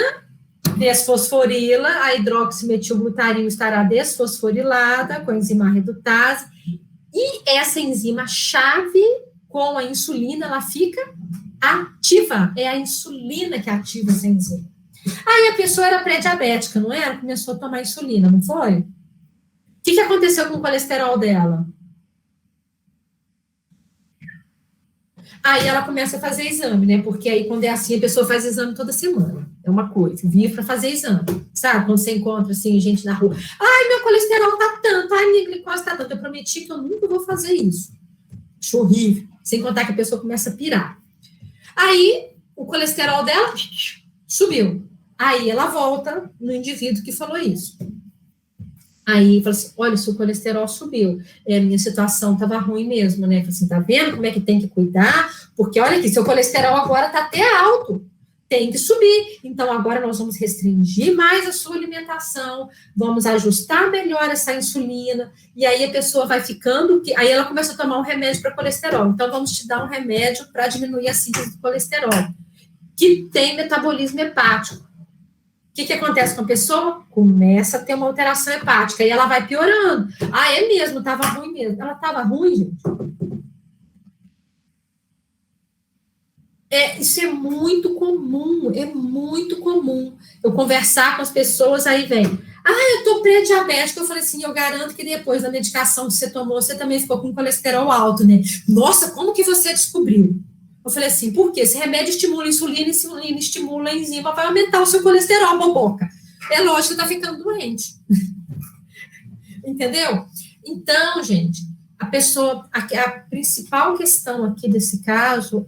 desfosforila, a hidroximetilglutarinho estará desfosforilada com a enzima redutase, e essa enzima chave com a insulina, ela fica ativa, é a insulina que ativa essa enzima. Aí a pessoa era pré-diabética, não era? Começou a tomar insulina, não foi? O que aconteceu com o colesterol dela? Aí ela começa a fazer exame, né? Porque aí, quando é assim, a pessoa faz exame toda semana. É uma coisa, vive para fazer exame. Sabe? Quando você encontra, assim, gente na rua. Ai, meu colesterol tá tanto. Ai, minha glicose tá tanto. Eu prometi que eu nunca vou fazer isso. Acho horrível. Sem contar que a pessoa começa a pirar. Aí, o colesterol dela subiu. Aí, ela volta no indivíduo que falou isso. Aí, fala assim, olha, seu colesterol subiu. A minha situação estava ruim mesmo, né? Falei assim, tá vendo como é que tem que cuidar? Porque, olha aqui, seu colesterol agora está até alto. Tem que subir. Então, agora nós vamos restringir mais a sua alimentação, vamos ajustar melhor essa insulina, e aí a pessoa vai ficando, aí ela começa a tomar um remédio para colesterol. Então, vamos te dar um remédio para diminuir a síntese do colesterol, que tem metabolismo hepático. O que acontece com a pessoa? Começa a ter uma alteração hepática, e ela vai piorando. Ah, é mesmo, estava ruim mesmo. Ela estava ruim, gente. Isso é muito comum, eu conversar com as pessoas, aí vem, eu tô pré-diabética, eu falei assim, eu garanto que depois da medicação que você tomou, você também ficou com colesterol alto, né? Nossa, como que você descobriu? Eu falei assim, por quê? Esse remédio estimula a insulina estimula a enzima, vai aumentar o seu colesterol, boboca. É lógico que tá ficando doente. Entendeu? Então, gente, a principal questão aqui desse caso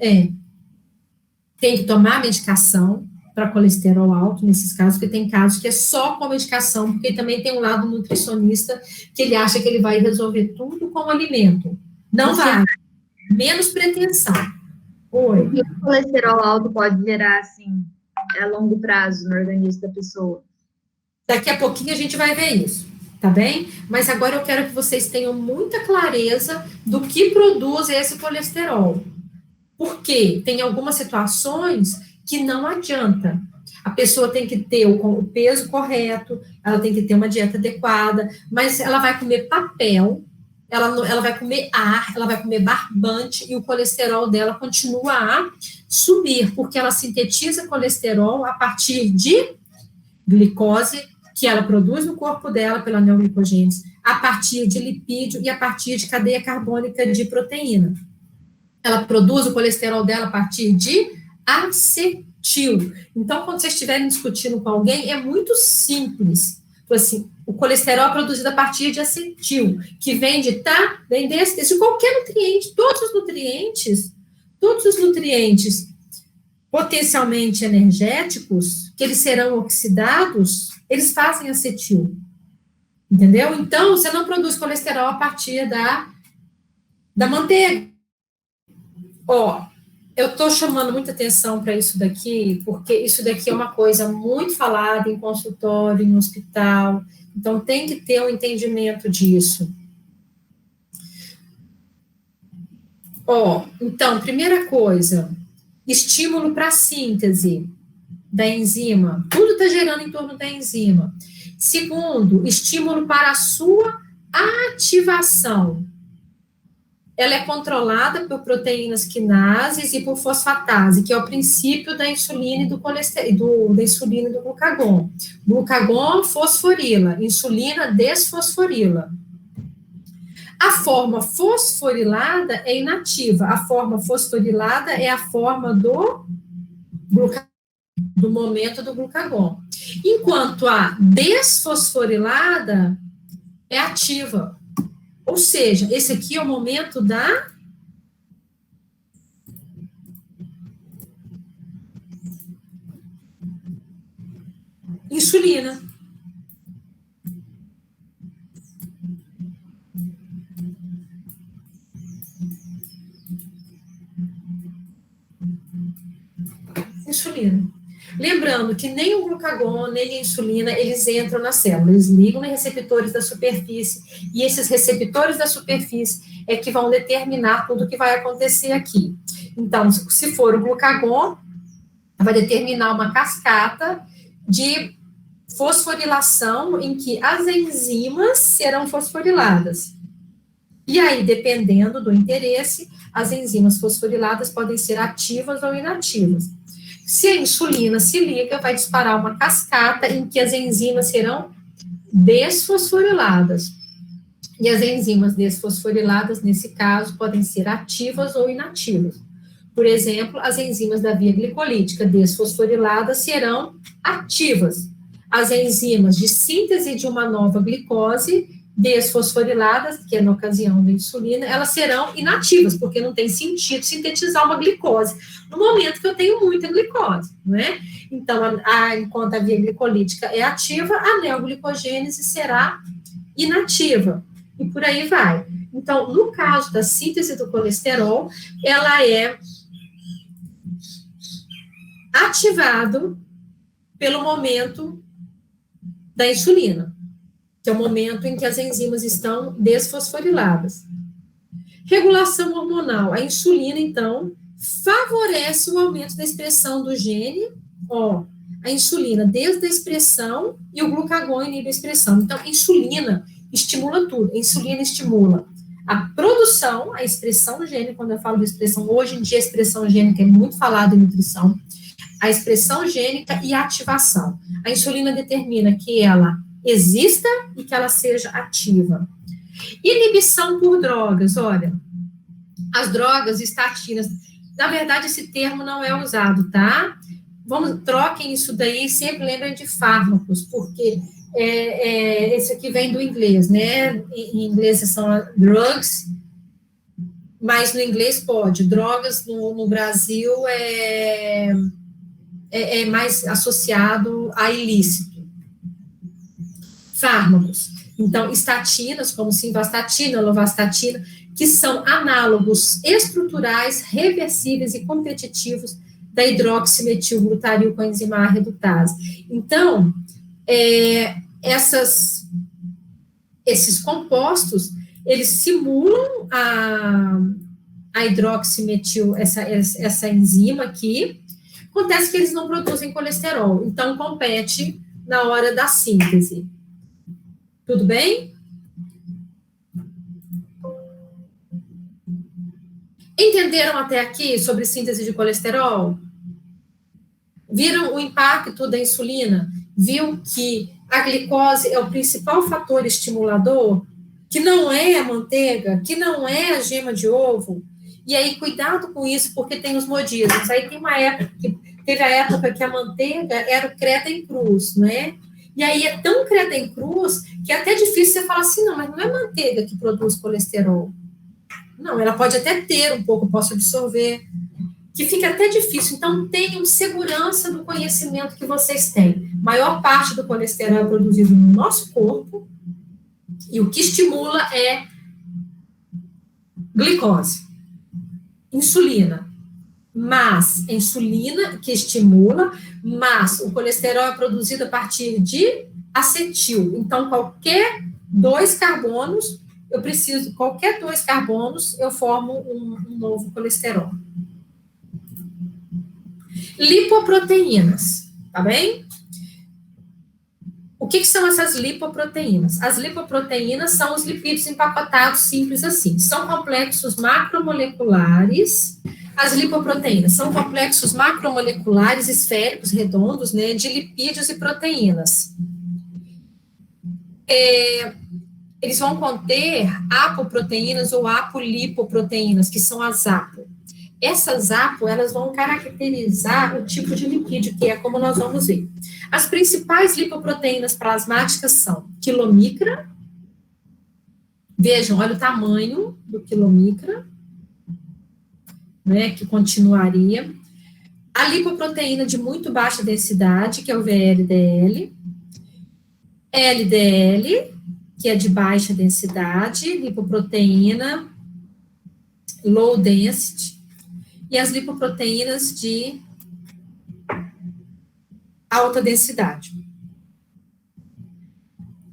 tem que tomar medicação para colesterol alto, nesses casos, porque tem casos que é só com medicação, porque também tem um lado nutricionista que ele acha que ele vai resolver tudo com o alimento. Não vai. Menos pretensão. Oi. E o colesterol alto pode gerar, assim, a longo prazo no organismo da pessoa? Daqui a pouquinho a gente vai ver isso, tá bem? Mas agora eu quero que vocês tenham muita clareza do que produz esse colesterol. Porque tem algumas situações que não adianta. A pessoa tem que ter o peso correto, ela tem que ter uma dieta adequada, mas ela vai comer papel, ela vai comer ar, ela vai comer barbante, e o colesterol dela continua a subir, porque ela sintetiza colesterol a partir de glicose, que ela produz no corpo dela pela neoglicogênese, a partir de lipídio e a partir de cadeia carbônica de proteína. Ela produz o colesterol dela a partir de acetil. Então, quando vocês estiverem discutindo com alguém, é muito simples. Assim, o colesterol é produzido a partir de acetil, que vem de qualquer nutriente, todos os nutrientes potencialmente energéticos, que eles serão oxidados, eles fazem acetil. Entendeu? Então, você não produz colesterol a partir da manteiga. Eu estou chamando muita atenção para isso daqui, porque isso daqui é uma coisa muito falada em consultório, em hospital, então tem que ter um entendimento disso. Então, primeira coisa, estímulo para a síntese da enzima, tudo está gerando em torno da enzima. Segundo, estímulo para a sua ativação. Ela é controlada por proteínas quinases e por fosfatase, que é o princípio da insulina e da insulina e do glucagon. Glucagon fosforila, insulina desfosforila. A forma fosforilada é inativa, a forma fosforilada é a forma do momento do glucagon. Enquanto a desfosforilada é ativa. Ou seja, esse aqui é o momento da insulina. Insulina. Lembrando que nem o glucagon, nem a insulina, eles entram na célula, eles ligam em receptores da superfície, e esses receptores da superfície é que vão determinar tudo o que vai acontecer aqui. Então, se for o glucagon, vai determinar uma cascata de fosforilação em que as enzimas serão fosforiladas. E aí, dependendo do interesse, as enzimas fosforiladas podem ser ativas ou inativas. Se a insulina se liga, vai disparar uma cascata em que as enzimas serão desfosforiladas. E as enzimas desfosforiladas, nesse caso, podem ser ativas ou inativas. Por exemplo, as enzimas da via glicolítica desfosforiladas serão ativas. As enzimas de síntese de uma nova glicose desfosforiladas, que é na ocasião da insulina, elas serão inativas, porque não tem sentido sintetizar uma glicose no momento que eu tenho muita glicose, né? Então, enquanto a via glicolítica é ativa, a neoglicogênese será inativa, e por aí vai. Então, no caso da síntese do colesterol, ela é ativado pelo momento da insulina, que é o momento em que as enzimas estão desfosforiladas. Regulação hormonal. A insulina, então, favorece o aumento da expressão do gene, a insulina desde a expressão e o glucagon inibe a expressão. Então, a insulina estimula tudo. A insulina estimula a produção, a expressão do gene. Quando eu falo de expressão, hoje em dia a expressão gênica é muito falada em nutrição. A expressão gênica e a ativação. A insulina determina que ela exista e que ela seja ativa. Inibição por drogas, olha, as drogas estatinas, na verdade esse termo não é usado, tá? Troquem isso daí, sempre lembrem de fármacos, porque esse aqui vem do inglês, né? Em inglês são drugs, mas no inglês pode. Drogas no Brasil é mais associado a ilícito. Fármacos. Então, estatinas, como simvastatina, lovastatina, que são análogos estruturais, reversíveis e competitivos da hidroximetilglutaril coenzima A redutase. Então, esses compostos, eles simulam a hidroximetil, essa enzima aqui. Acontece que eles não produzem colesterol, então compete na hora da síntese. Tudo bem? Entenderam até aqui sobre síntese de colesterol? Viram o impacto da insulina? Viu que a glicose é o principal fator estimulador? Que não é a manteiga, que não é a gema de ovo? E aí, cuidado com isso, porque tem os modismos. Aí teve a época que a manteiga era o Creta em cruz, né? E aí é tão Creta em cruz que é até difícil você falar assim, não, mas não é manteiga que produz colesterol. Não, ela pode até ter um pouco, posso absorver, que fica até difícil. Então, tenham segurança do conhecimento que vocês têm. A maior parte do colesterol é produzido no nosso corpo e o que estimula é glicose, insulina. Mas, a insulina que estimula, mas o colesterol é produzido a partir de acetil. Então, qualquer 2 carbonos, qualquer 2 carbonos, eu formo um novo colesterol. Lipoproteínas, tá bem? O que são essas lipoproteínas? As lipoproteínas são os lipídios empacotados, simples assim. São complexos macromoleculares. As lipoproteínas são complexos macromoleculares esféricos, redondos, né, de lipídios e proteínas. Eles vão conter apoproteínas ou apolipoproteínas, que são as apo. Essas apo, elas vão caracterizar o tipo de lipídio, que é como nós vamos ver. As principais lipoproteínas plasmáticas são quilomicra. Vejam, olha o tamanho do quilomicra, né, que continuaria. A lipoproteína de muito baixa densidade, que é o VLDL. LDL, que é de baixa densidade. Lipoproteína low density. E as lipoproteínas de alta densidade.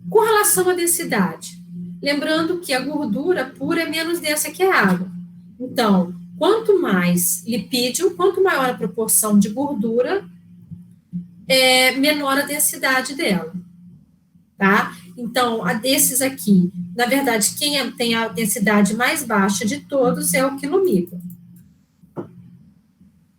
Com relação à densidade, lembrando que a gordura pura é menos densa que a água. Então, quanto mais lipídio, quanto maior a proporção de gordura, menor a densidade dela, tá? Então, a desses aqui, na verdade, quem tem a densidade mais baixa de todos é o quilomicron.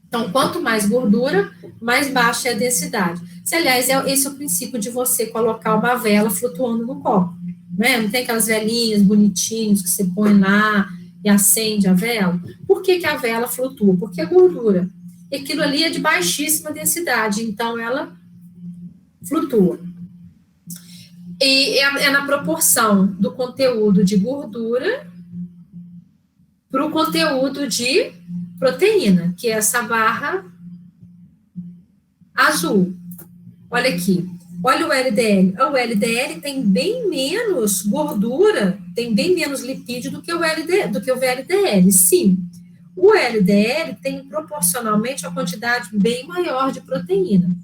Então, quanto mais gordura, mais baixa é a densidade. Aliás, esse é o princípio de você colocar uma vela flutuando no copo, né? Não tem aquelas velinhas bonitinhas que você põe lá e acende a vela? Por que a vela flutua? Porque é gordura. E aquilo ali é de baixíssima densidade, então ela flutua. E é na proporção do conteúdo de gordura para o conteúdo de proteína, que é essa barra azul. Olha aqui, olha o LDL. O LDL tem bem menos gordura, tem bem menos lipídio do que o VLDL. Sim, o LDL tem proporcionalmente uma quantidade bem maior de proteína.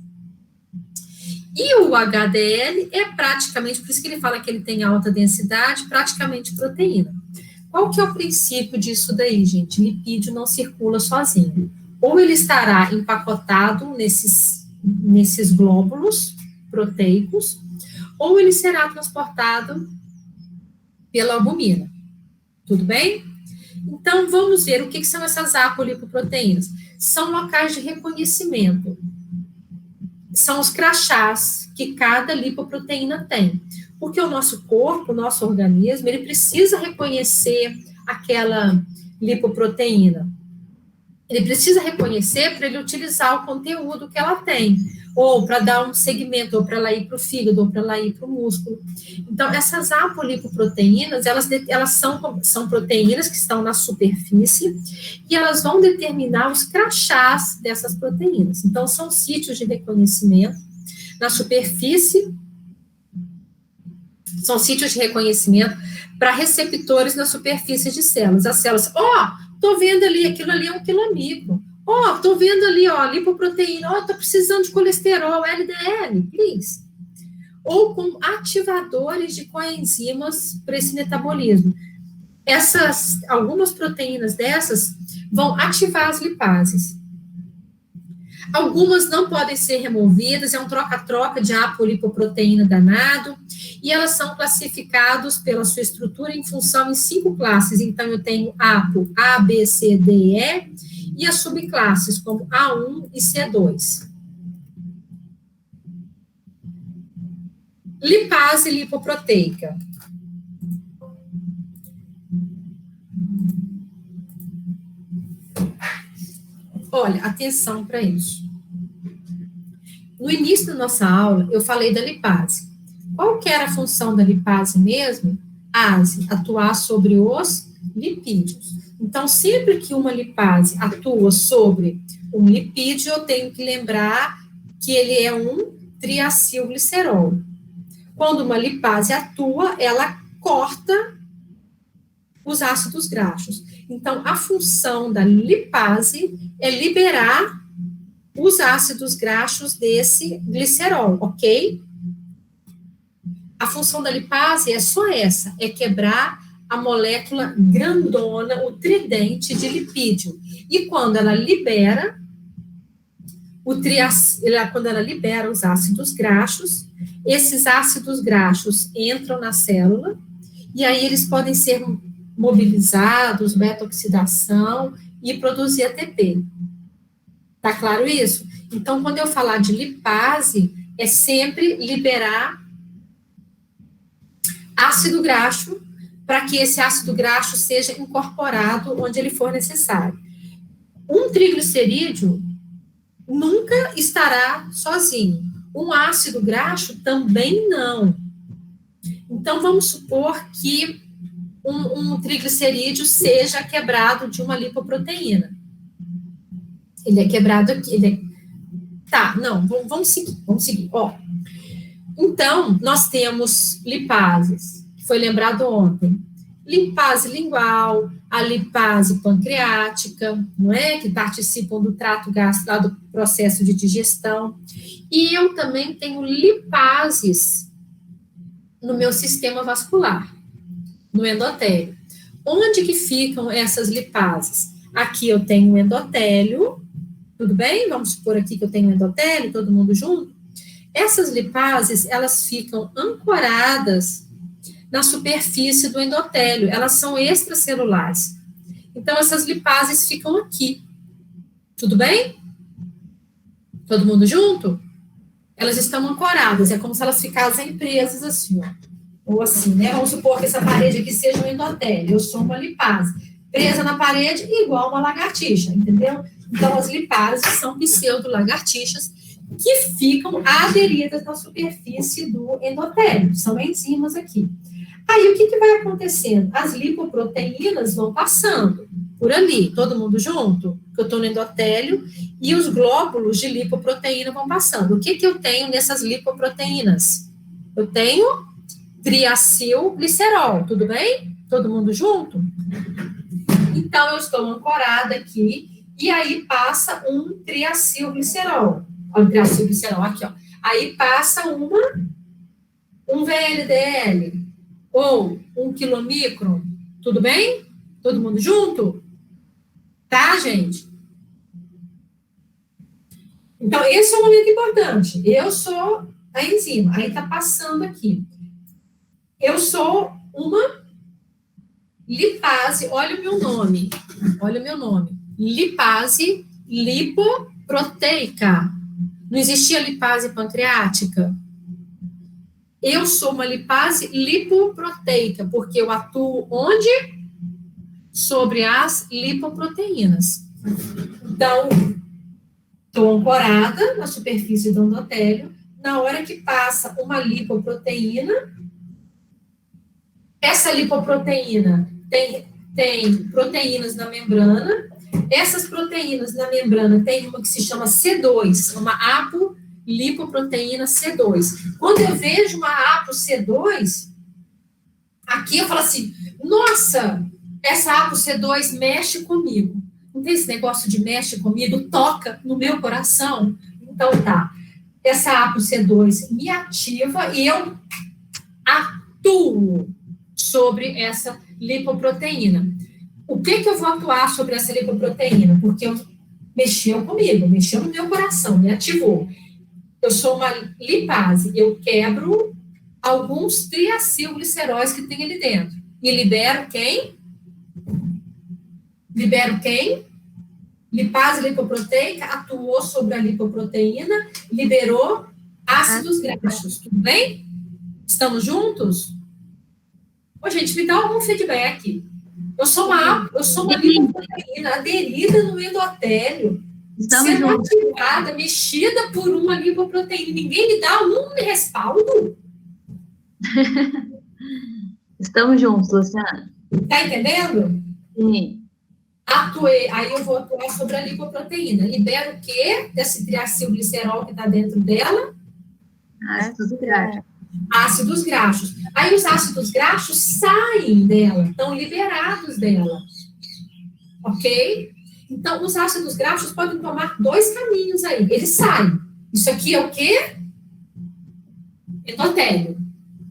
E o HDL é praticamente, por isso que ele fala que ele tem alta densidade, praticamente proteína. Qual que é o princípio disso daí, gente? Lipídio não circula sozinho. Ou ele estará empacotado nesses glóbulos proteicos, ou ele será transportado pela albumina. Tudo bem? Então, vamos ver o que são essas apolipoproteínas. São locais de reconhecimento. São os crachás que cada lipoproteína tem. Porque o nosso corpo, o nosso organismo, ele precisa reconhecer aquela lipoproteína. Ele precisa reconhecer para ele utilizar o conteúdo que ela tem, ou para dar um segmento, ou para ela ir para o fígado, ou para ela ir para o músculo. Então, essas apolipoproteínas, elas são proteínas que estão na superfície, e elas vão determinar os crachás dessas proteínas. Então, são sítios de reconhecimento na superfície, são sítios de reconhecimento para receptores na superfície de células. As células, estou vendo ali, aquilo ali é um quilomicron. Estou vendo ali, lipoproteína. Estou precisando de colesterol, LDL, please. Ou com ativadores de coenzimas para esse metabolismo. Algumas proteínas dessas vão ativar as lipases. Algumas não podem ser removidas, é um troca-troca de apolipoproteína danado, e elas são classificadas pela sua estrutura em função em 5 classes. Então, eu tenho APO, A, B, C, D e E, e as subclasses, como A1 e C2. Lipase lipoproteica. Olha, atenção para isso. No início da nossa aula, eu falei da lipase. Qual que era a função da lipase mesmo? Atuar sobre os lipídios. Então, sempre que uma lipase atua sobre um lipídio, eu tenho que lembrar que ele é um triacilglicerol. Quando uma lipase atua, ela corta os ácidos graxos. Então, a função da lipase é liberar os ácidos graxos desse glicerol, ok? A função da lipase é só essa, é quebrar a molécula grandona, o tridente de lipídio. E quando ela libera quando ela libera os ácidos graxos, esses ácidos graxos entram na célula, e aí eles podem ser mobilizados, beta-oxidação, e produzir ATP. Tá claro isso? Então, quando eu falar de lipase, é sempre liberar ácido graxo, para que esse ácido graxo seja incorporado onde ele for necessário. Um triglicerídeo nunca estará sozinho. Um ácido graxo também não. Então, vamos supor que um triglicerídeo seja quebrado de uma lipoproteína. Ele é quebrado aqui. Tá, não, vamos seguir. Então, nós temos lipases, que foi lembrado ontem. Lipase lingual, a lipase pancreática, não é? Que participam do trato gástrico, lá do processo de digestão. E eu também tenho lipases no meu sistema vascular, no endotélio. Onde que ficam essas lipases? Aqui eu tenho um endotélio, tudo bem? Vamos supor aqui que eu tenho um endotélio, todo mundo junto. Essas lipases, elas ficam ancoradas na superfície do endotélio, elas são extracelulares. Então, essas lipases ficam aqui, tudo bem? Todo mundo junto? Elas estão ancoradas, é como se elas ficassem presas assim, ó. Ou assim, né? Vamos supor que essa parede aqui seja um endotélio, eu sou uma lipase, presa na parede igual uma lagartixa, entendeu? Então, as lipases são pseudo-lagartixas que ficam aderidas na superfície do endotélio, são enzimas aqui. Aí, o que vai acontecendo? As lipoproteínas vão passando por ali, todo mundo junto, que eu estou no endotélio, e os glóbulos de lipoproteína vão passando. O que eu tenho nessas lipoproteínas? Eu tenho triacilglicerol, tudo bem? Todo mundo junto? Então, eu estou ancorada aqui, e aí passa um triacilglicerol. Olha o triacilglicerol aqui, ó. Aí passa um VLDL, ou um quilomicron, tudo bem? Todo mundo junto? Tá, gente? Então, esse é um momento importante. Eu sou a enzima, aí tá passando aqui. Eu sou uma lipase, olha o meu nome, lipase lipoproteica. Não existia lipase pancreática? Eu sou uma lipase lipoproteica, porque eu atuo onde? Sobre as lipoproteínas. Então, estou ancorada na superfície do endotélio, na hora que passa uma lipoproteína, essa lipoproteína tem proteínas na membrana, essas proteínas na membrana tem uma que se chama C2, uma apolipoproteína C2. Quando eu vejo uma ApoC2, aqui eu falo assim, nossa, essa ApoC2 mexe comigo. Não tem esse negócio de mexe comigo, toca no meu coração? Então tá, essa ApoC2 me ativa e eu atuo sobre essa lipoproteína. O que eu vou atuar sobre essa lipoproteína? Porque mexeu comigo, mexeu no meu coração, me ativou. Eu sou uma lipase, eu quebro alguns triacilgliceróis que tem ali dentro. E libero quem? Libero quem? Lipase lipoproteica atuou sobre a lipoproteína, liberou ácidos graxos. Tudo bem? Estamos juntos? Ô, gente, me dá algum feedback. Eu sou uma lipoproteína aderida no endotélio, sendo ativada, mexida por uma lipoproteína. Ninguém me dá um respaldo? Estamos juntos, Luciana. Tá entendendo? Sim. Atuei, aí eu vou atuar sobre a lipoproteína. Libero o quê? Desse triacilglicerol que está dentro dela? Ácidos graxos. Ácidos graxos. Aí os ácidos graxos saem dela, estão liberados dela. Ok? Então, os ácidos graxos podem tomar dois caminhos aí. Eles saem. Isso aqui é o quê? Endotélio.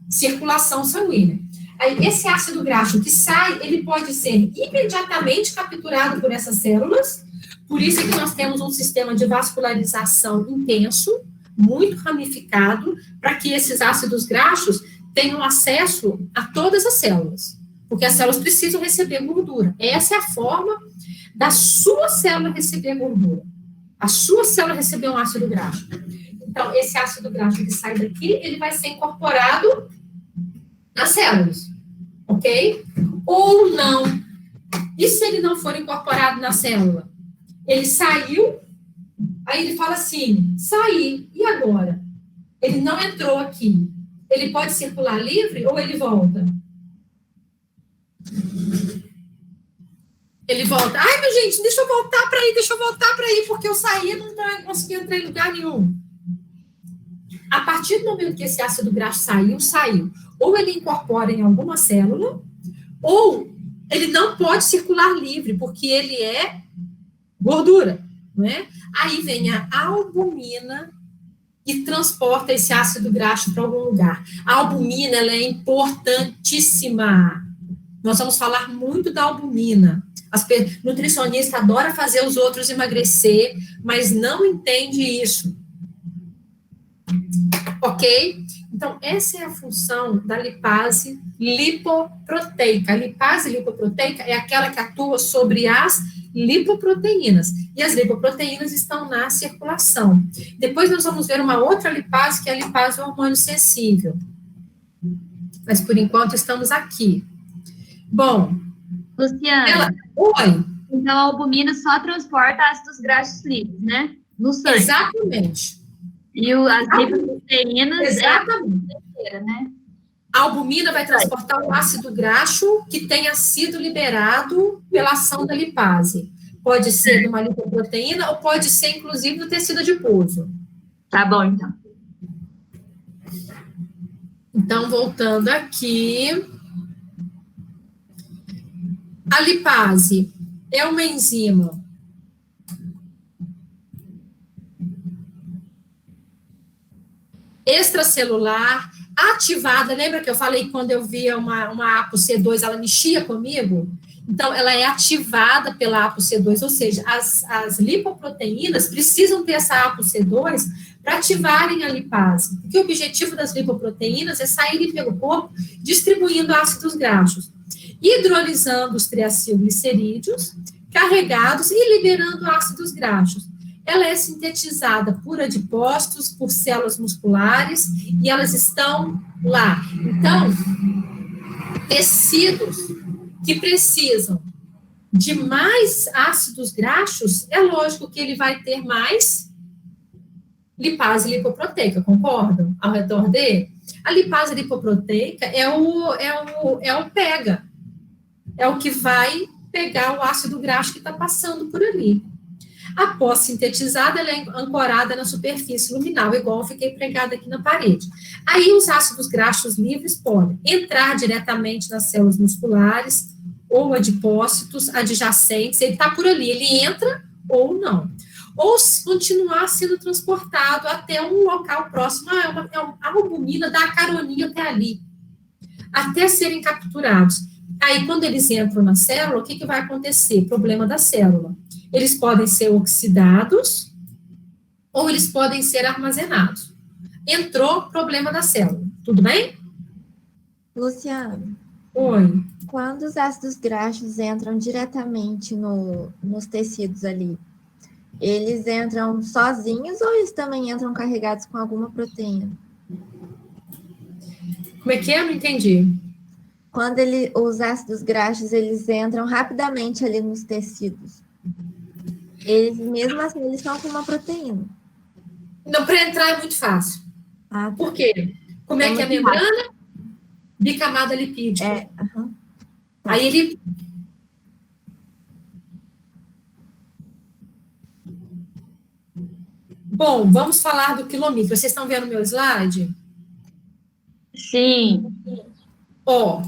Circulação sanguínea. Aí, esse ácido graxo que sai, ele pode ser imediatamente capturado por essas células. Por isso é que nós temos um sistema de vascularização intenso, muito ramificado, para que esses ácidos graxos tenham acesso a todas as células. Porque as células precisam receber gordura. Essa é a forma da sua célula receber gordura. A sua célula receber um ácido graxo. Então, esse ácido graxo que sai daqui, ele vai ser incorporado nas células. Ok? Ou não. E se ele não for incorporado na célula? Ele saiu, aí ele fala assim, saí, e agora? Ele não entrou aqui. Ele pode circular livre ou ele volta? Ele volta. Ai, meu gente, deixa eu voltar para aí, porque eu saí e não consegui entrar em lugar nenhum. A partir do momento que esse ácido graxo saiu. Ou ele incorpora em alguma célula, ou ele não pode circular livre, porque ele é gordura, não é? Aí vem a albumina e transporta esse ácido graxo para algum lugar. A albumina, ela é importantíssima. Nós vamos falar muito da albumina. Nutricionista adora fazer os outros emagrecer, mas não entende isso. Ok? Então, essa é a função da lipase lipoproteica. A lipase lipoproteica é aquela que atua sobre as lipoproteínas. E as lipoproteínas estão na circulação. Depois nós vamos ver uma outra lipase, que é a lipase hormônio sensível. Mas, por enquanto, estamos aqui. Bom. Luciana. Oi. Então, a albumina só transporta ácidos graxos livres, né? No sangue. Exatamente. E as lipoproteínas... Exatamente. Né? A albumina vai transportar o ácido graxo que tenha sido liberado pela ação da lipase. Pode ser de uma lipoproteína ou pode ser, inclusive, do tecido adiposo. Tá bom, então. Então, voltando aqui. A lipase é uma enzima extracelular, ativada. Lembra que eu falei que quando eu via uma ApoC2, ela mexia comigo? Então, ela é ativada pela ApoC2, ou seja, as lipoproteínas precisam ter essa ApoC2 para ativarem a lipase. Porque o objetivo das lipoproteínas é saírem pelo corpo distribuindo ácidos graxos, hidrolisando os triacilglicerídeos carregados e liberando ácidos graxos. Ela é sintetizada por adipócitos, por células musculares, e elas estão lá. Então, tecidos que precisam de mais ácidos graxos, é lógico que ele vai ter mais lipase lipoproteica, concordam? Ao redor dele? A lipase lipoproteica é o pega. É o que vai pegar o ácido graxo que está passando por ali. Após sintetizada, ela é ancorada na superfície luminal, igual eu fiquei pregada aqui na parede. Aí, os ácidos graxos livres podem entrar diretamente nas células musculares ou adipócitos adjacentes, ele está por ali, ele entra ou não. Ou continuar sendo transportado até um local próximo, a albumina dá a caroninha até ali, até serem capturados. Aí, quando eles entram na célula, o que vai acontecer? Problema da célula. Eles podem ser oxidados ou eles podem ser armazenados. Entrou, problema da célula. Tudo bem? Luciana. Oi. Quando os ácidos graxos entram diretamente nos tecidos ali, eles entram sozinhos ou eles também entram carregados com alguma proteína? Como é que é? Eu não entendi. Quando os ácidos graxos, eles entram rapidamente ali nos tecidos. Eles, mesmo assim, eles estão com uma proteína. Não, para entrar é muito fácil. Ah, tá. Por quê? Como é que é a membrana? Bicamada lipídica. Aí ele... Bom, vamos falar do quilomicro. Vocês estão vendo o meu slide? Sim. Ó,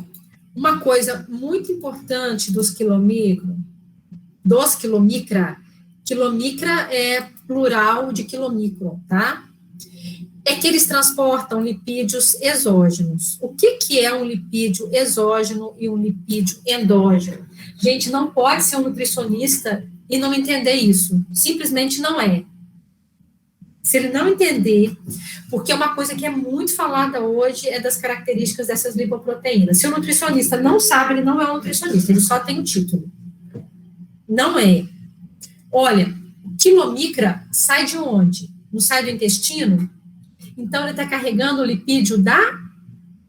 uma coisa muito importante dos quilomicra, quilomicra é plural de quilomicron, tá? É que eles transportam lipídios exógenos. O que é um lipídio exógeno e um lipídio endógeno? Gente, não pode ser um nutricionista e não entender isso. Simplesmente não é. Se ele não entender, porque uma coisa que é muito falada hoje é das características dessas lipoproteínas. Se o nutricionista não sabe, ele não é um nutricionista, ele só tem o título. Não é. Olha, quilomicra sai de onde? Não sai do intestino? Então, ele está carregando o lipídio da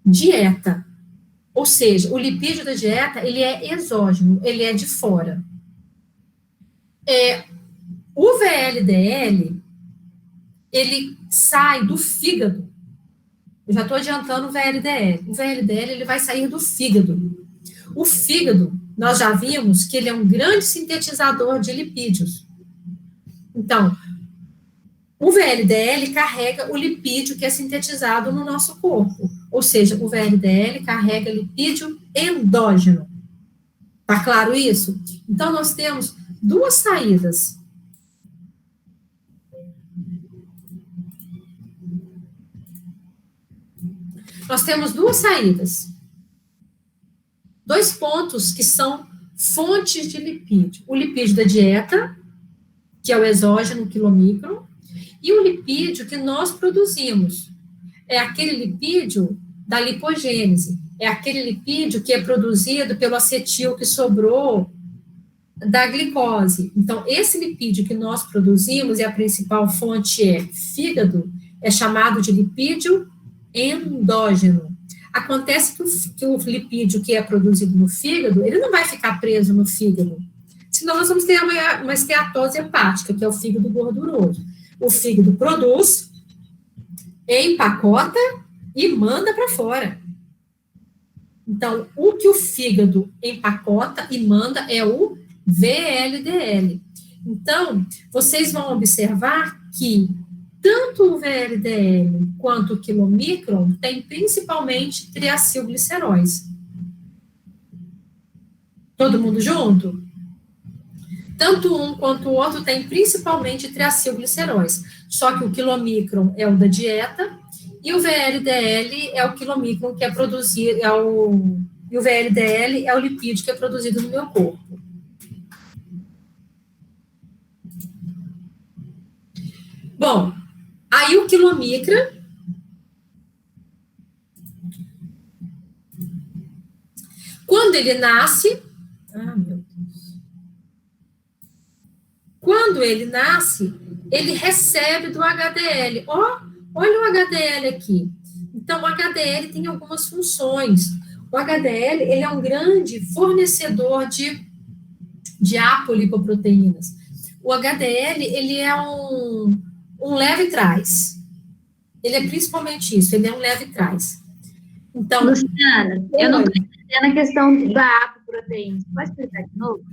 dieta. Ou seja, o lipídio da dieta, ele é exógeno, ele é de fora. O VLDL, ele sai do fígado. Eu já estou adiantando o VLDL. O VLDL, ele vai sair do fígado. O fígado, nós já vimos que ele é um grande sintetizador de lipídios. Então, o VLDL carrega o lipídio que é sintetizado no nosso corpo. Ou seja, o VLDL carrega lipídio endógeno. Tá claro isso? Então, nós temos duas saídas. Nós temos duas saídas. Dois pontos que são fontes de lipídio. O lipídio da dieta, que é o exógeno quilomicron, e o lipídio que nós produzimos. É aquele lipídio da lipogênese. É aquele lipídio que é produzido pelo acetil que sobrou da glicose. Então, esse lipídio que nós produzimos, e a principal fonte é fígado, é chamado de lipídio endógeno. Acontece que o lipídio que é produzido no fígado, ele não vai ficar preso no fígado. Senão nós vamos ter uma esteatose hepática, que é o fígado gorduroso. O fígado produz, empacota e manda para fora. Então, o que o fígado empacota e manda é o VLDL. Então, vocês vão observar que tanto o VLDL quanto o quilomicron tem principalmente triacilgliceróis. Todo mundo junto? Tanto um quanto o outro tem principalmente triacilgliceróis. Só que o quilomicron é o da dieta e o VLDL é o quilomicron que é produzido, e o VLDL é o lipídio que é produzido no meu corpo. Bom, aí o quilomicron, quando ele nasce, meu Deus, quando ele nasce, ele recebe do HDL. Olha o HDL aqui. Então, o HDL tem algumas funções. O HDL, ele é um grande fornecedor de apolipoproteínas. O HDL, ele é um leve trás. Ele é principalmente isso, ele é um leve trás. Então, Luciana, eu não estou entendendo a questão da apoproteína. Você pode explicar de novo?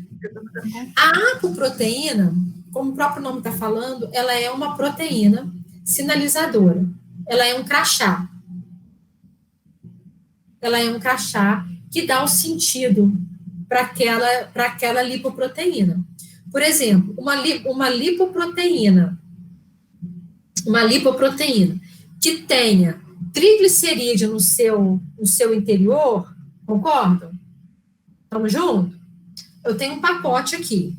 A apoproteína, como o próprio nome está falando, ela é uma proteína sinalizadora. Ela é um crachá. Ela é um crachá que dá o sentido para aquela lipoproteína. Por exemplo, uma lipoproteína que tenha triglicerídeo no seu interior, concordam? Estamos juntos? Eu tenho um pacote aqui.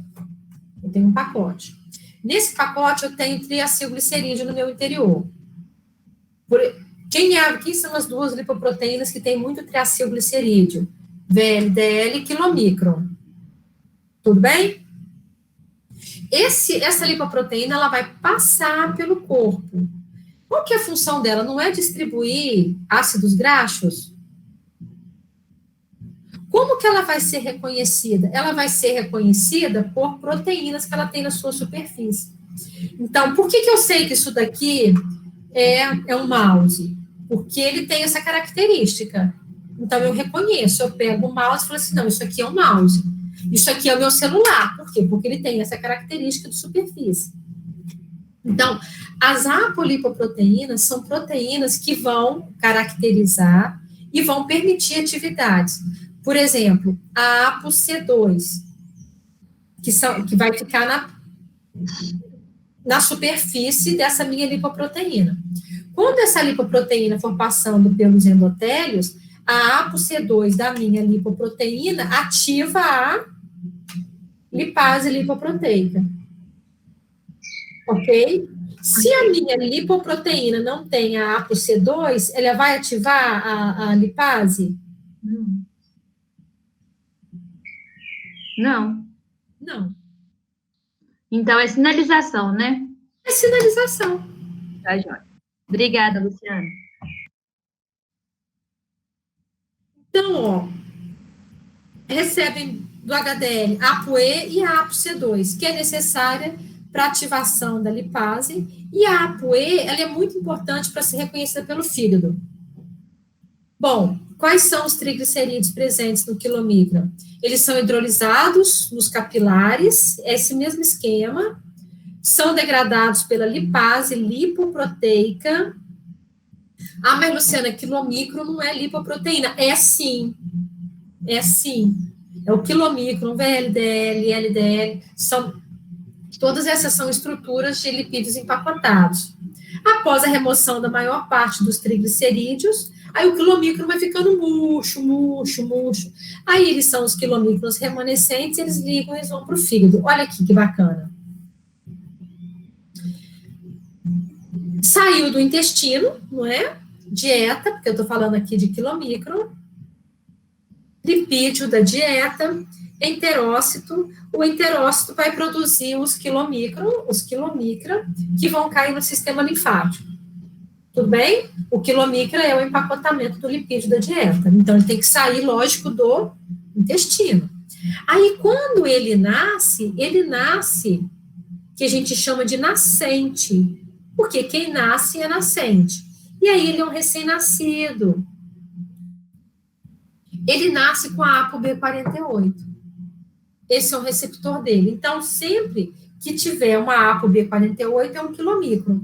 Nesse pacote eu tenho triacilglicerídeo no meu interior. Quem são as duas lipoproteínas que têm muito triacilglicerídeo? VLDL e quilomicron. Tudo bem? Essa lipoproteína, ela vai passar pelo corpo. Qual que é a função dela? Não é distribuir ácidos graxos? Como que ela vai ser reconhecida? Ela vai ser reconhecida por proteínas que ela tem na sua superfície. Então, por que eu sei que isso daqui é um mouse? Porque ele tem essa característica. Então, eu reconheço, eu pego o mouse e falo assim, não, isso aqui é um mouse. Isso aqui é o meu celular. Por quê? Porque ele tem essa característica de superfície. Então, as apolipoproteínas são proteínas que vão caracterizar e vão permitir atividades. Por exemplo, a ApoC2, que vai ficar na superfície dessa minha lipoproteína. Quando essa lipoproteína for passando pelos endotélios, a ApoC2 da minha lipoproteína ativa a lipase lipoproteica. Ok? Se a minha lipoproteína não tem a ApoC2, ela vai ativar a lipase? Não. Não. Então, é sinalização, né? É sinalização. Tá, Jóia. Obrigada, Luciana. Então, recebem do HDL a ApoE e a ApoC2, que é necessária para ativação da lipase, e a ApoE, ela é muito importante para ser reconhecida pelo fígado. Bom, quais são os triglicerídeos presentes no quilomicron? Eles são hidrolisados nos capilares, esse mesmo esquema, são degradados pela lipase lipoproteica. Ah, mas Luciana, quilomicron não é lipoproteína. É sim. É sim. É o quilomicron, VLDL, LDL, todas essas são estruturas de lipídios empacotados. Após a remoção da maior parte dos triglicerídeos, Aí o quilomicron vai ficando murcho. Aí eles são os quilomicrons remanescentes, eles ligam e eles vão para o fígado. Olha aqui que bacana. Saiu do intestino, não é? Dieta, porque eu estou falando aqui de quilomicron. Lipídio da dieta, enterócito. O enterócito vai produzir os quilomicra, que vão cair no sistema linfático. Tudo bem? O quilomicra é o empacotamento do lipídio da dieta. Então, ele tem que sair, lógico, do intestino. Aí, quando ele nasce, que a gente chama de nascente. Porque quem nasce é nascente. E aí, ele é um recém-nascido. Ele nasce com a ApoB48. Esse é o receptor dele. Então, sempre que tiver uma ApoB48, é um quilomicron.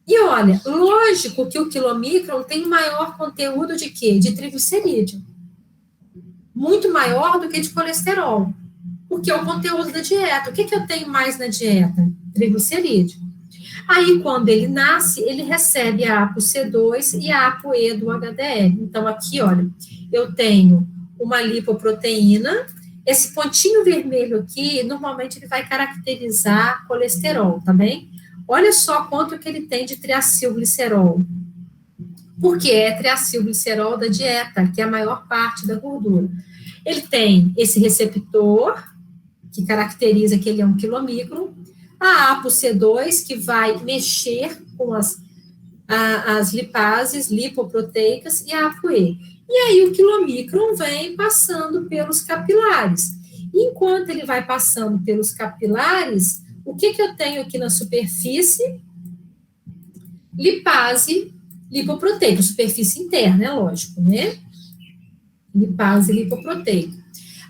E olha, lógico que o quilomicron tem maior conteúdo de quê? De triglicerídeo. Muito maior do que de colesterol. Porque é o conteúdo da dieta. O que eu tenho mais na dieta? Triglicerídeo. Aí, quando ele nasce, ele recebe a ApoC2 e a ApoE do HDL. Então, aqui, olha, eu tenho uma lipoproteína. Esse pontinho vermelho aqui, normalmente, ele vai caracterizar colesterol, tá bem? Olha só quanto que ele tem de triacilglicerol. Porque é triacilglicerol da dieta, que é a maior parte da gordura. Ele tem esse receptor, que caracteriza que ele é um quilomicron, a ApoC2, que vai mexer com as lipases lipoproteicas, e a ApoE. E aí o quilomicron vem passando pelos capilares. Enquanto ele vai passando pelos capilares, o que eu tenho aqui na superfície? Lipase lipoproteica, superfície interna, é lógico, né? Lipase lipoproteica.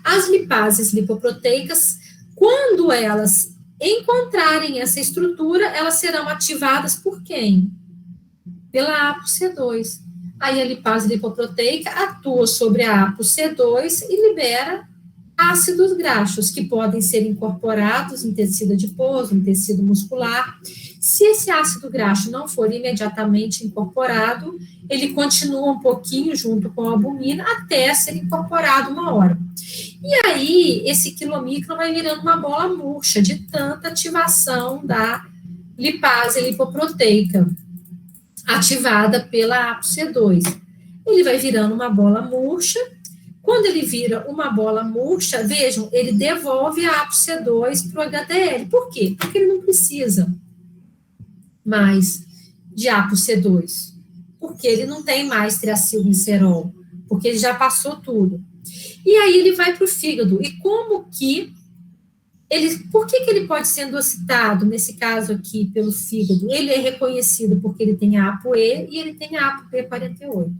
As lipases lipoproteicas, quando elas encontrarem essa estrutura, elas serão ativadas por quem? Pela ApoC2. Aí a lipase lipoproteica atua sobre a ApoC2 e libera ácidos graxos, que podem ser incorporados em tecido adiposo, em tecido muscular. Se esse ácido graxo não for imediatamente incorporado, ele continua um pouquinho junto com a albumina até ser incorporado uma hora. E aí, esse quilomicron vai virando uma bola murcha de tanta ativação da lipase lipoproteica, ativada pela ApoC2. Ele vai virando uma bola murcha. Quando ele vira uma bola murcha, vejam, ele devolve a ApoC2 para o HDL. Por quê? Porque ele não precisa mais de ApoC2. Porque ele não tem mais triacilglicerol. Porque ele já passou tudo. E aí ele vai para o fígado. E como que por que ele pode ser endocitado, nesse caso aqui, pelo fígado? Ele é reconhecido porque ele tem a ApoE e ele tem a ApoB48.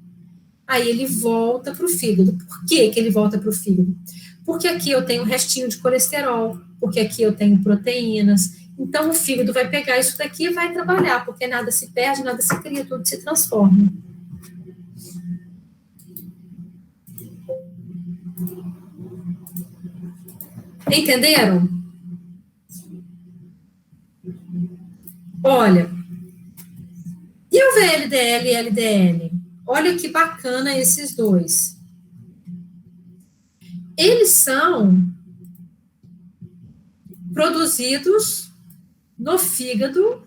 Aí ele volta para o fígado. Por que ele volta para o fígado? Porque aqui eu tenho um restinho de colesterol, porque aqui eu tenho proteínas. Então o fígado vai pegar isso daqui e vai trabalhar, porque nada se perde, nada se cria, tudo se transforma. Entenderam? Olha, e o VLDL e LDL? Olha que bacana esses dois. Eles são produzidos no fígado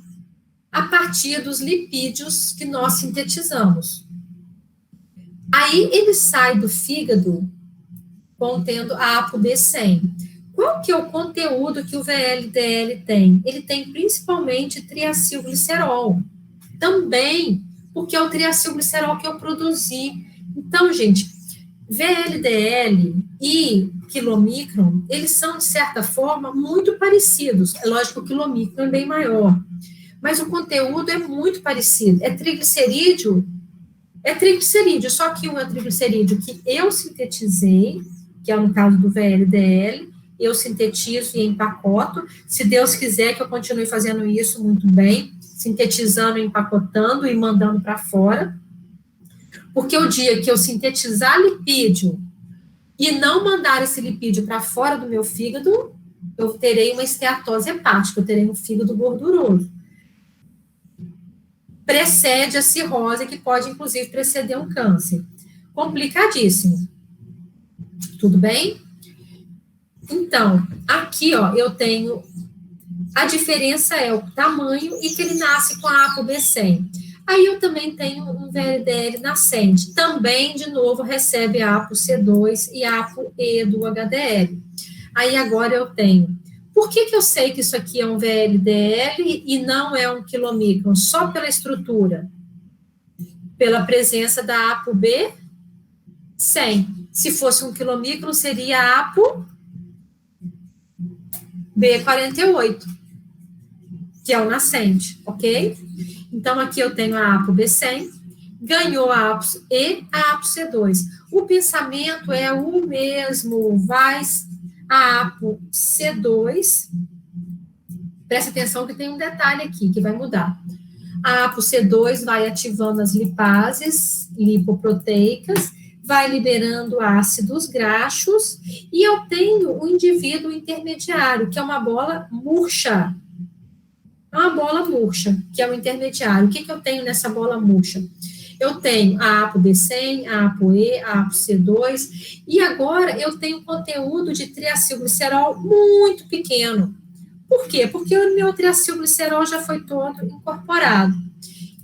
a partir dos lipídios que nós sintetizamos. Aí ele sai do fígado contendo a ApoB100. Qual que é o conteúdo que o VLDL tem? Ele tem principalmente triacilglicerol. Também porque é o triacilglicerol que eu produzi. Então, gente, VLDL e quilomicron, eles são, de certa forma, muito parecidos. É lógico que o quilomicron é bem maior, mas o conteúdo é muito parecido. É triglicerídeo, só que um é triglicerídeo que eu sintetizei, que é no caso do VLDL, eu sintetizo e empacoto. Se Deus quiser que eu continue fazendo isso muito bem, sintetizando, empacotando e mandando para fora, porque o dia que eu sintetizar lipídio e não mandar esse lipídio para fora do meu fígado, eu terei uma esteatose hepática, eu terei um fígado gorduroso. precede a cirrose, que pode, inclusive, preceder um câncer. Complicadíssimo. Tudo bem? Então, aqui, ó, eu tenho, a diferença é o tamanho e que ele nasce com a ApoB100. Aí eu também tenho um VLDL nascente, também, de novo, recebe a ApoC2 e a ApoE do HDL. Aí agora eu tenho, por que eu sei que isso aqui é um VLDL e não é um quilomicron? Só pela estrutura, pela presença da ApoB100. Se fosse um quilomicron, seria a ApoB48, que é o nascente, ok? Então, aqui eu tenho a ApoB100, ganhou a APO e a ApoC2. O pensamento é o mesmo, vai a ApoC2, presta atenção que tem um detalhe aqui que vai mudar. A ApoC2 vai ativando as lipases lipoproteicas, vai liberando ácidos graxos, e eu tenho um indivíduo intermediário, que é uma bola murcha. Uma bola murcha, que é o intermediário. O que eu tenho nessa bola murcha? Eu tenho a ApoB100, a ApoE, a ApoC2, e agora eu tenho um conteúdo de triacilglicerol muito pequeno. Por quê? Porque o meu triacilglicerol já foi todo incorporado.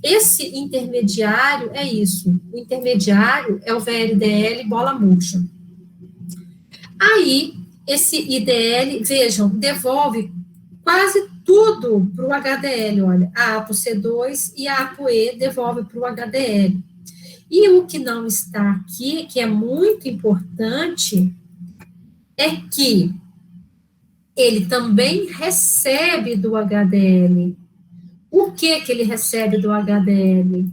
Esse intermediário é isso. O intermediário é o VLDL bola murcha. Aí, esse IDL, vejam, devolve quase tudo para o HDL, olha, a ApoC2 e a ApoE devolve para o HDL. E o que não está aqui, que é muito importante, é que ele também recebe do HDL. O que ele recebe do HDL?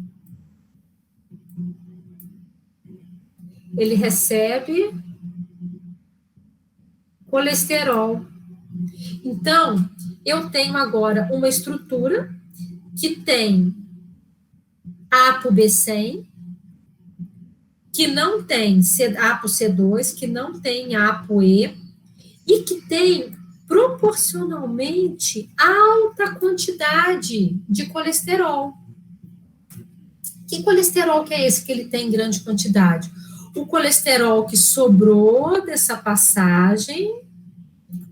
Ele recebe colesterol. Então, eu tenho agora uma estrutura que tem a ApoB100, que não tem a ApoC2, que não tem a ApoE, e que tem proporcionalmente alta quantidade de colesterol. Que colesterol que é esse que ele tem em grande quantidade? O colesterol que sobrou dessa passagem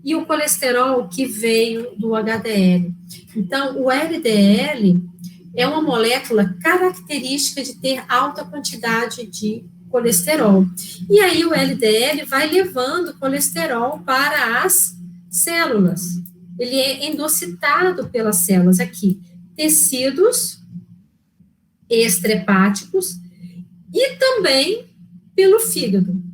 e o colesterol que veio do HDL. Então, o LDL é uma molécula característica de ter alta quantidade de colesterol. E aí o LDL vai levando colesterol para as células. Ele é endocitado pelas células aqui. Tecidos extrahepáticos e também pelo fígado,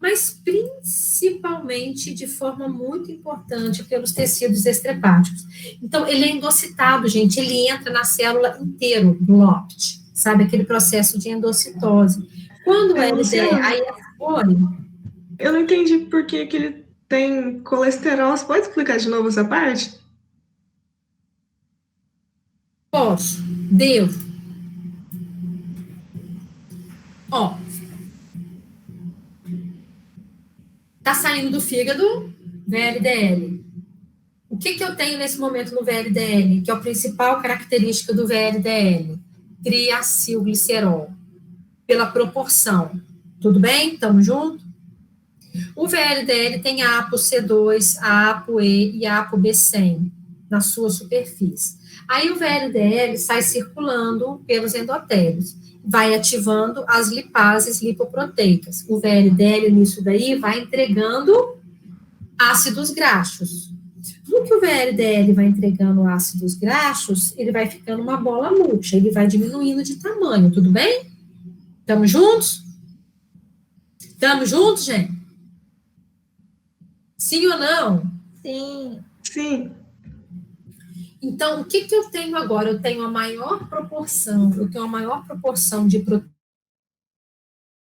mas principalmente de forma muito importante pelos tecidos extrahepáticos. Então, ele é endocitado, gente, ele entra na célula inteiro do LOPT, sabe, aquele processo de endocitose. Quando o LDL... Aí, eu não entendi por que ele tem colesterol. Você pode explicar de novo essa parte? Posso, devo. Ó, tá saindo do fígado, VLDL. O que eu tenho nesse momento no VLDL, que é a principal característica do VLDL? Triacilglicerol, pela proporção. Tudo bem? Estamos juntos? O VLDL tem a ApoC2, a ApoE e a ApoB100 na sua superfície. Aí o VLDL sai circulando pelos endotélios, vai ativando as lipases lipoproteicas. O VLDL nisso daí vai entregando ácidos graxos. No que o VLDL vai entregando ácidos graxos, ele vai ficando uma bola murcha, ele vai diminuindo de tamanho, tudo bem? Estamos juntos? Estamos juntos, gente? Sim ou não? Sim. Sim. Então, o que eu tenho agora? Eu tenho a maior proporção, de proteína